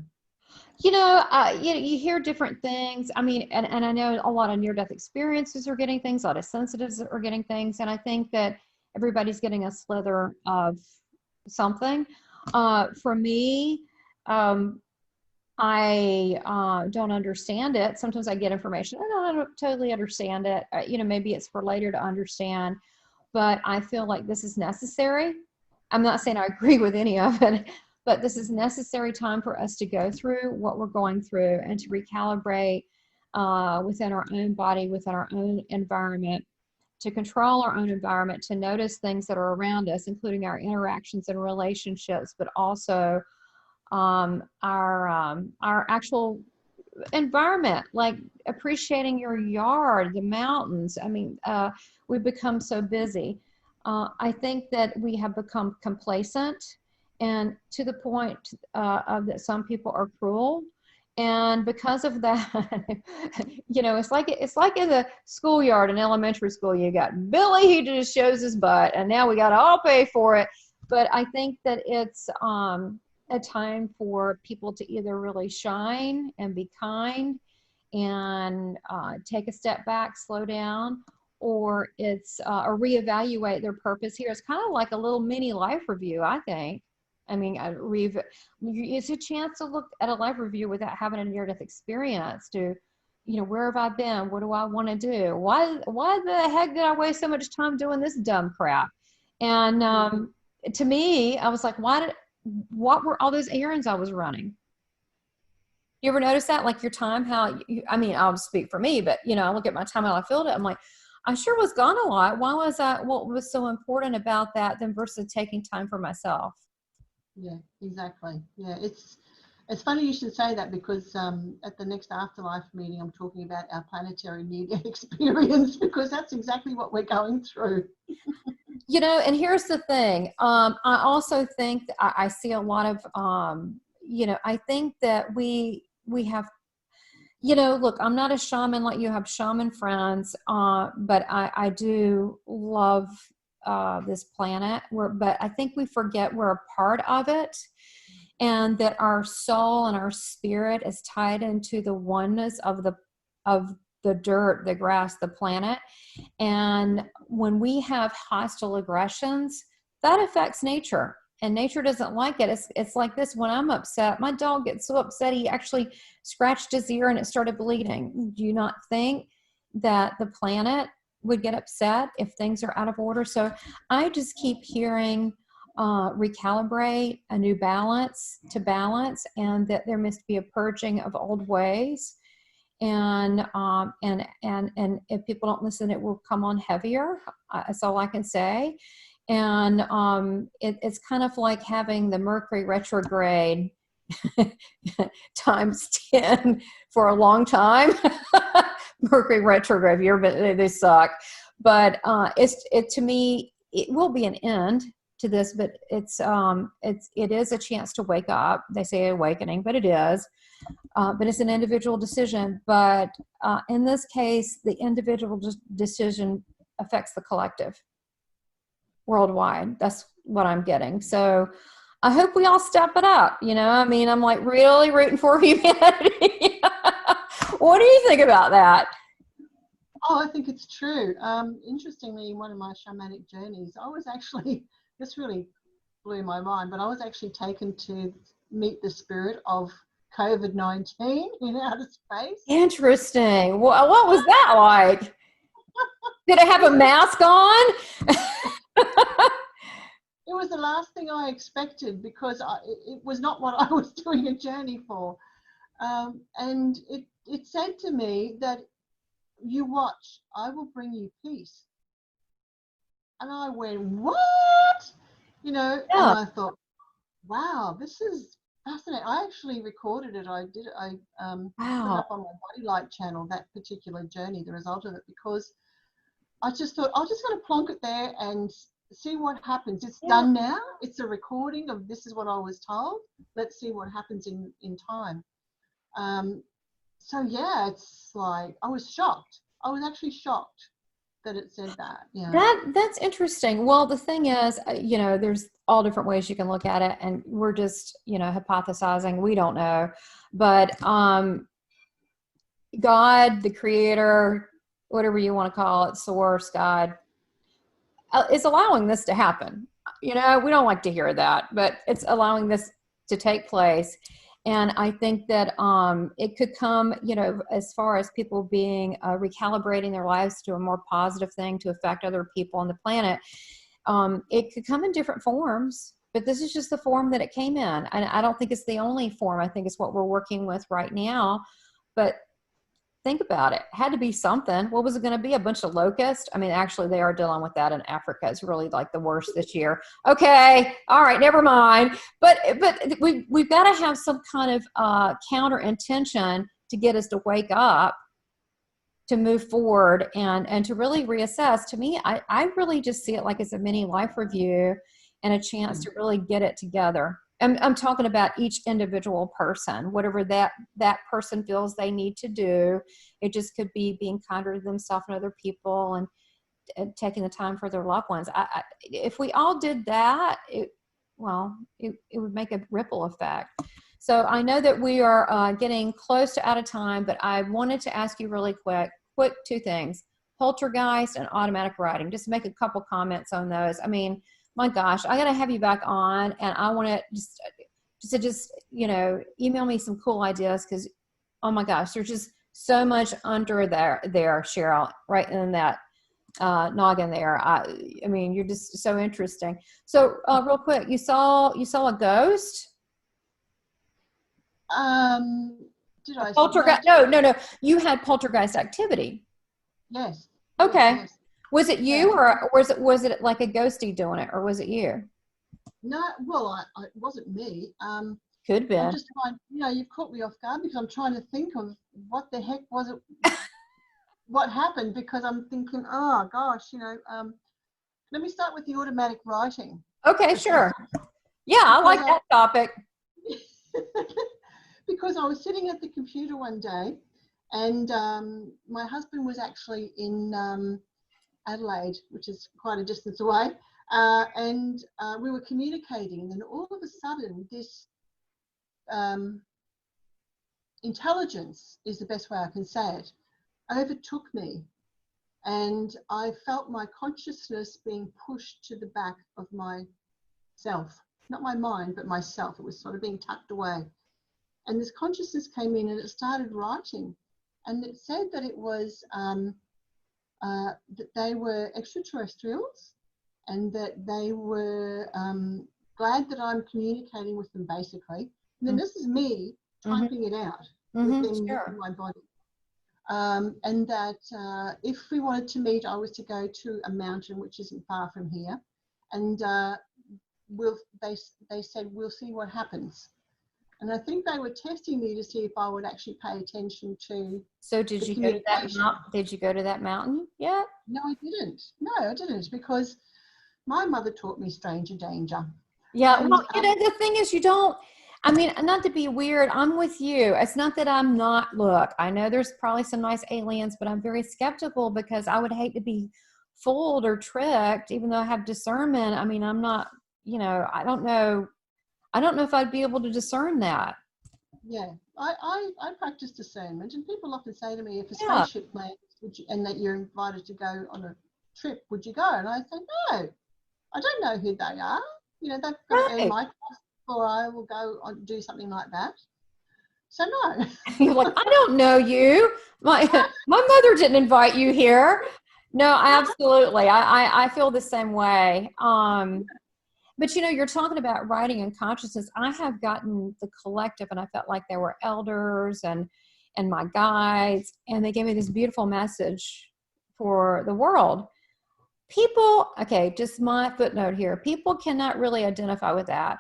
You know, you hear different things. I mean, and I know a lot of near-death experiences are getting things, a lot of sensitives are getting things, and I think that everybody's getting a slither of something. For me, I don't understand it. Sometimes I get information, I don't totally understand it. You know, maybe it's for later to understand, but I feel like this is necessary. I'm not saying I agree with any of it, but this is necessary time for us to go through what we're going through and to recalibrate within our own body, within our own environment, to control our own environment, to notice things that are around us, including our interactions and relationships, but also our actual environment, like appreciating your yard, the mountains. I mean, we've become so busy. I think that we have become complacent, and to the point of that some people are cruel. And because of that, you know, it's like in the schoolyard in elementary school, you got Billy, he just shows his butt, and now we got to all pay for it. But I think that it's a time for people to either really shine and be kind and take a step back, slow down, or it's or reevaluate their purpose here. It's kind of like a little mini life review, I think. I mean, it's a chance to look at a life review without having a near-death experience. To, you know, where have I been? What do I want to do? Why the heck did I waste so much time doing this dumb crap? And to me, I was like, what were all those errands I was running? You ever notice that? Like your time, I mean, I'll speak for me, but you know, I look at my time, how I filled it. I'm like, I sure was gone a lot. Why was that? What was so important about that than versus taking time for myself? Yeah, exactly. Yeah, it's funny you should say that, because at the next Afterlife meeting, I'm talking about our planetary near-death experience, because that's exactly what we're going through. You know, and here's the thing. I also think that I see a lot of, you know, I think that we have, you know, look, I'm not a shaman like you have shaman friends, but I do love this planet, but I think we forget we're a part of it, and that our soul and our spirit is tied into the oneness of the dirt, the grass, the planet. And when we have hostile aggressions, that affects nature, and nature doesn't like it. It's like this. When I'm upset, my dog gets so upset he actually scratched his ear and it started bleeding. Do you not think that the planet would get upset if things are out of order? So I just keep hearing recalibrate, a new balance, and that there must be a purging of old ways. And if people don't listen, it will come on heavier. That's all I can say. And it's kind of like having the Mercury retrograde times 10 for a long time. Mercury retrograde, they suck. But to me, it will be an end to this, but it is a chance to wake up. They say awakening, but it is. But it's an individual decision. But in this case, the individual decision affects the collective worldwide. That's what I'm getting. So I hope we all step it up. You know, I mean, I'm like really rooting for humanity. What do you think about that? Oh, I think it's true. Interestingly, in one of my shamanic journeys, I was actually, this really blew my mind, but I was actually taken to meet the spirit of COVID-19 in outer space. Interesting. What was that like? Did it have a mask on? It was the last thing I expected, because it was not what I was doing a journey for. And it said to me that, you watch, I will bring you peace. And I went, what? You know, Yeah. and I thought, wow, this is fascinating. I actually recorded it. I put it up on my Body Light channel, that particular journey, the result of it, because I just thought, I'm just going to plonk it there and see what happens. It's done now. It's a recording of this is what I was told. Let's see what happens in time. So yeah, it's like, I was shocked. I was actually shocked that it said that. Yeah. That's interesting. Well, the thing is, you know, there's all different ways you can look at it, and we're just, you know, hypothesizing. We don't know, but God, the creator, whatever you want to call it, source, God, is allowing this to happen. You know, we don't like to hear that, but it's allowing this to take place. And I think that it could come, you know, as far as people being recalibrating their lives to a more positive thing to affect other people on the planet. It could come in different forms, but this is just the form that it came in. And I don't think it's the only form. I think it's what we're working with right now. But think about it. Had to be something. What was it going to be? A bunch of locusts? I mean, actually, they are dealing with that in Africa. It's really like the worst this year. Okay. All right. Never mind. But we've got to have some kind of counter intention to get us to wake up, to move forward, and to really reassess. To me, I really just see it like it's a mini life review and a chance to really get it together. I'm talking about each individual person, whatever that person feels they need to do. It just could be being kinder to themselves and other people, and taking the time for their loved ones. If we all did that, it would make a ripple effect. So I know that we are getting close to out of time, but I wanted to ask you really quick two things: poltergeist and automatic writing. Just make a couple comments on those. I mean, my gosh, I got to have you back on, and I want to just, you know, email me some cool ideas, because, oh my gosh, there's just so much under there, Sheryl, right in that noggin there. I mean, you're just so interesting. So real quick, you saw a ghost? Did I? Poltergeist? No. You had poltergeist activity. Yes. Okay. Yes. Was it you, or was it like a ghostie doing it, or was it you? No, well, it wasn't me. Could have been. I'm just trying, you know, you've caught me off guard, because I'm trying to think of what the heck was it, what happened, because I'm thinking, oh gosh, you know, let me start with the automatic writing. Okay, sure. Yeah, I like that topic. Because I was sitting at the computer one day, and my husband was actually in Adelaide, which is quite a distance away, and we were communicating, and then all of a sudden this intelligence, is the best way I can say it, overtook me, and I felt my consciousness being pushed to the back of myself, not my mind, but myself. It was sort of being tucked away, and this consciousness came in, and it started writing, and it said that it was that they were extraterrestrials, and that they were glad that I'm communicating with them, basically. And then this is me typing it out within my body. And that if we wanted to meet, I was to go to a mountain which isn't far from here, and they said, we'll see what happens. And I think they were testing me to see if I would actually pay attention to. So did you go to that mountain? Did you go to that mountain yet? No, I didn't. No, I didn't, because My mother taught me stranger danger. Yeah, And well, the thing is, you don't, I mean, not to be weird, I'm with you. It's not that I'm not, look, I know there's probably some nice aliens, but I'm very skeptical because I would hate to be fooled or tricked, even though I have discernment. I mean, I'm not, I don't know. I don't know if I'd be able to discern that. yeah, I practice discernment, and people often say to me, if a Yeah. spaceship lands and that you're invited to go on a trip, would you go? And I say, no, I don't know who they are. They've got to earn Right. my trust before I will go on do something like that. So no. You're like, I don't know you. My mother didn't invite you here. No, absolutely. I feel the same way. But you're talking about writing and consciousness. I have gotten the collective, and I felt like there were elders and my guides, and they gave me this beautiful message for the world. People, okay, just my footnote here. People cannot really identify with that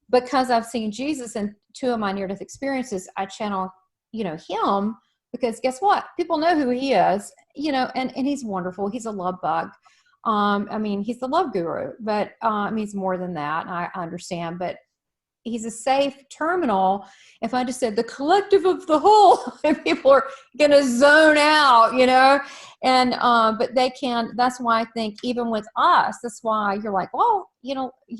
because I've seen Jesus in two of my near-death experiences. I channel, him, because guess what? People know who he is, and he's wonderful. He's a love bug. I mean, he's the love guru, but he's more than that. I understand, but he's a safe terminal. If I just said the collective of the whole, people are going to zone out, and but they can. That's why I think even with us, that's why you're like, well,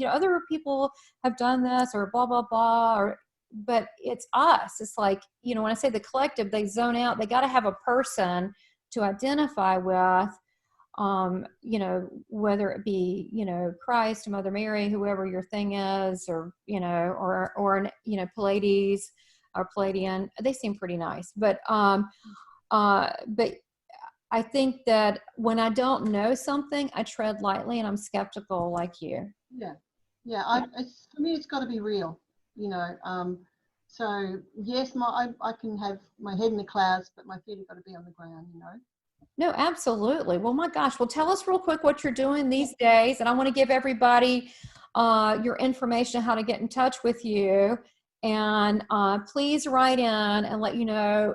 other people have done this or blah blah blah, but it's us. It's like, when I say the collective, they zone out. They got to have a person to identify with. Whether it be, Christ, Mother Mary, whoever your thing is, or, or Pleiades or Palladian, they seem pretty nice. But I think that when I don't know something, I tread lightly and I'm skeptical like you. Yeah. Yeah. For me, it's got to be real, so yes, I can have my head in the clouds, but my feet have got to be on the ground, No, absolutely. Well, my gosh. Well, tell us real quick what you're doing these days. And I want to give everybody your information on how to get in touch with you. And please write in and let me know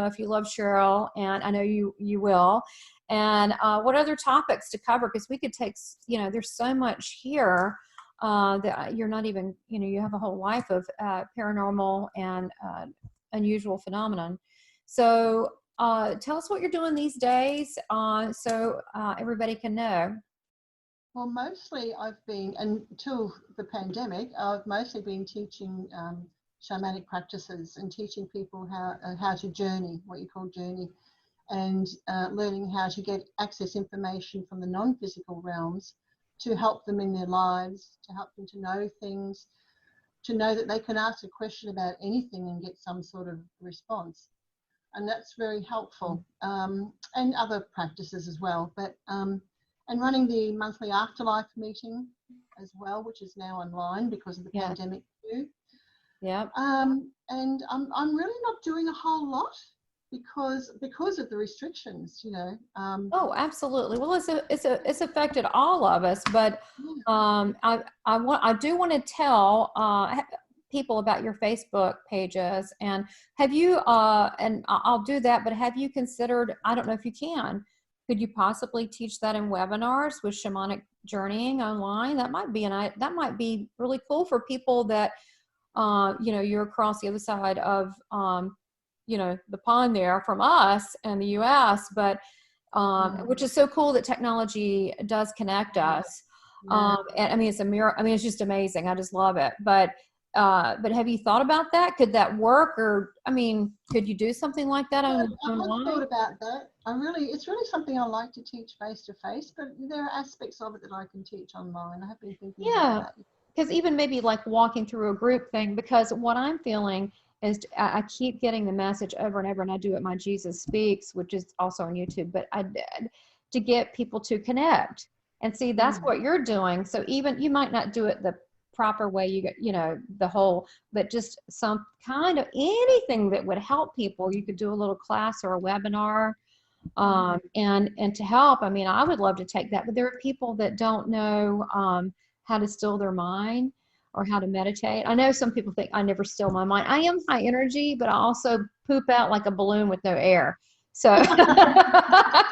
if you love Sheryl. And I know you will. And what other topics to cover? Because we could take, there's so much here that you're not even, you have a whole life of paranormal and unusual phenomenon. So tell us what you're doing these days so everybody can know. Well, mostly I've been, until the pandemic, I've mostly been teaching shamanic practices and teaching people how to journey, what you call journey, and learning how to get access information from the non-physical realms to help them in their lives, to help them to know things, to know that they can ask a question about anything and get some sort of response. And that's very helpful, and other practices as well. But and running the monthly Afterlife meeting as well, which is now online because of the pandemic too. Yeah. And I'm really not doing a whole lot because of the restrictions, Oh, absolutely. Well, it's affected all of us, but I do want to tell people about your Facebook pages. And have you and I'll do that, but have you considered, I don't know if you can, could you possibly teach that in webinars with shamanic journeying online? That might be really cool for people that you're across the other side of the pond there from us and the US, but which is so cool that technology does connect us. And I mean, it's a miracle. I mean, it's just amazing. I just love it. But have you thought about that? Could that work? Or, I mean, could you do something like that online? I haven't thought about that. It's really something I like to teach face to face, but there are aspects of it that I can teach online. I have been thinking about that. Because even maybe like walking through a group thing, because what I'm feeling is I keep getting the message over and over, and I do it my Jesus Speaks, which is also on YouTube, but to get people to connect and see that's what you're doing. So even you might not do it the proper way, you get, the whole, but just some kind of anything that would help people. You could do a little class or a webinar and to help. I mean, I would love to take that, but there are people that don't know how to still their mind or how to meditate. I know some people think I never still my mind. I am high energy, but I also poop out like a balloon with no air. So, so I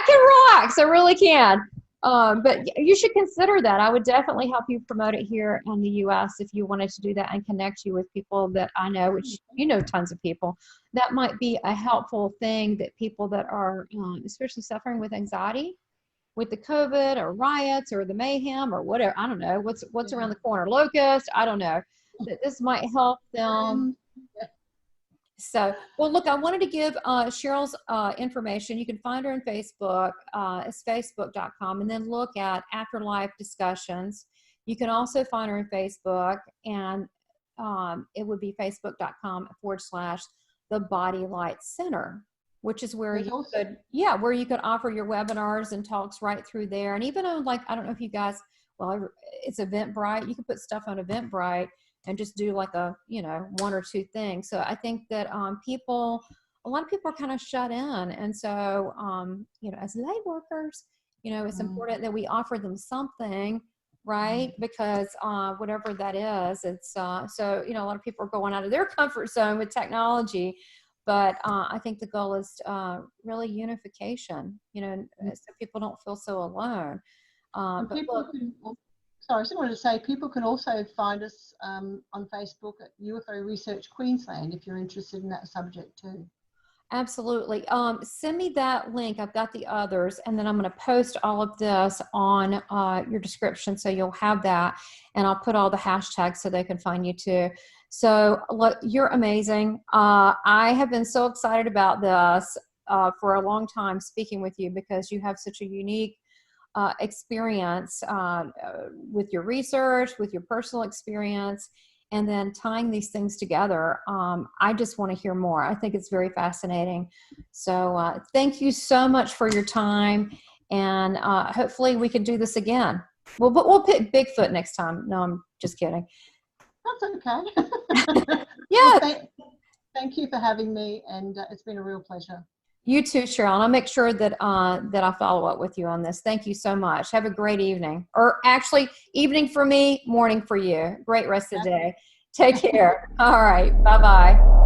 can relax. I really can. But you should consider that. I would definitely help you promote it here in the U.S. if you wanted to do that and connect you with people that I know, which you know tons of people. That might be a helpful thing that people that are especially suffering with anxiety, with the COVID or riots or the mayhem or whatever. I don't know what's around the corner. Locust. I don't know. That this might help them. So, well, look, I wanted to give Sheryl's information. You can find her on Facebook. It's facebook.com, and then look at Afterlife Discussions. You can also find her on Facebook, and it would be facebook.com/The Body Light Center, which is where you could, where you could offer your webinars and talks right through there. And even on, like, I don't know if you guys, well, it's Eventbrite. You can put stuff on Eventbrite and just do like a, one or two things. So I think that a lot of people are kind of shut in. And so, as lay workers, it's important that we offer them something, right? Because whatever that is, it's, so, a lot of people are going out of their comfort zone with technology. But I think the goal is really unification, so people don't feel so alone. Sorry, I just wanted to say people can also find us on Facebook at UFO Research Queensland if you're interested in that subject too. Absolutely. Send me that link. I've got the others, and then I'm going to post all of this on your description, so you'll have that, and I'll put all the hashtags so they can find you too. So look, you're amazing. I have been so excited about this for a long time, speaking with you, because you have such a unique experience with your research, with your personal experience, and then tying these things together. I just want to hear more. I think it's very fascinating. So thank you so much for your time, and hopefully we can do this again. We'll pick Bigfoot next time. No, I'm just kidding. That's okay. Yeah. Well, thank you for having me, and it's been a real pleasure. You too, Sheryl. And I'll make sure that that I follow up with you on this. Thank you so much. Have a great evening. Or actually, evening for me, morning for you. Great rest of the day. Take care. All right. Bye-bye.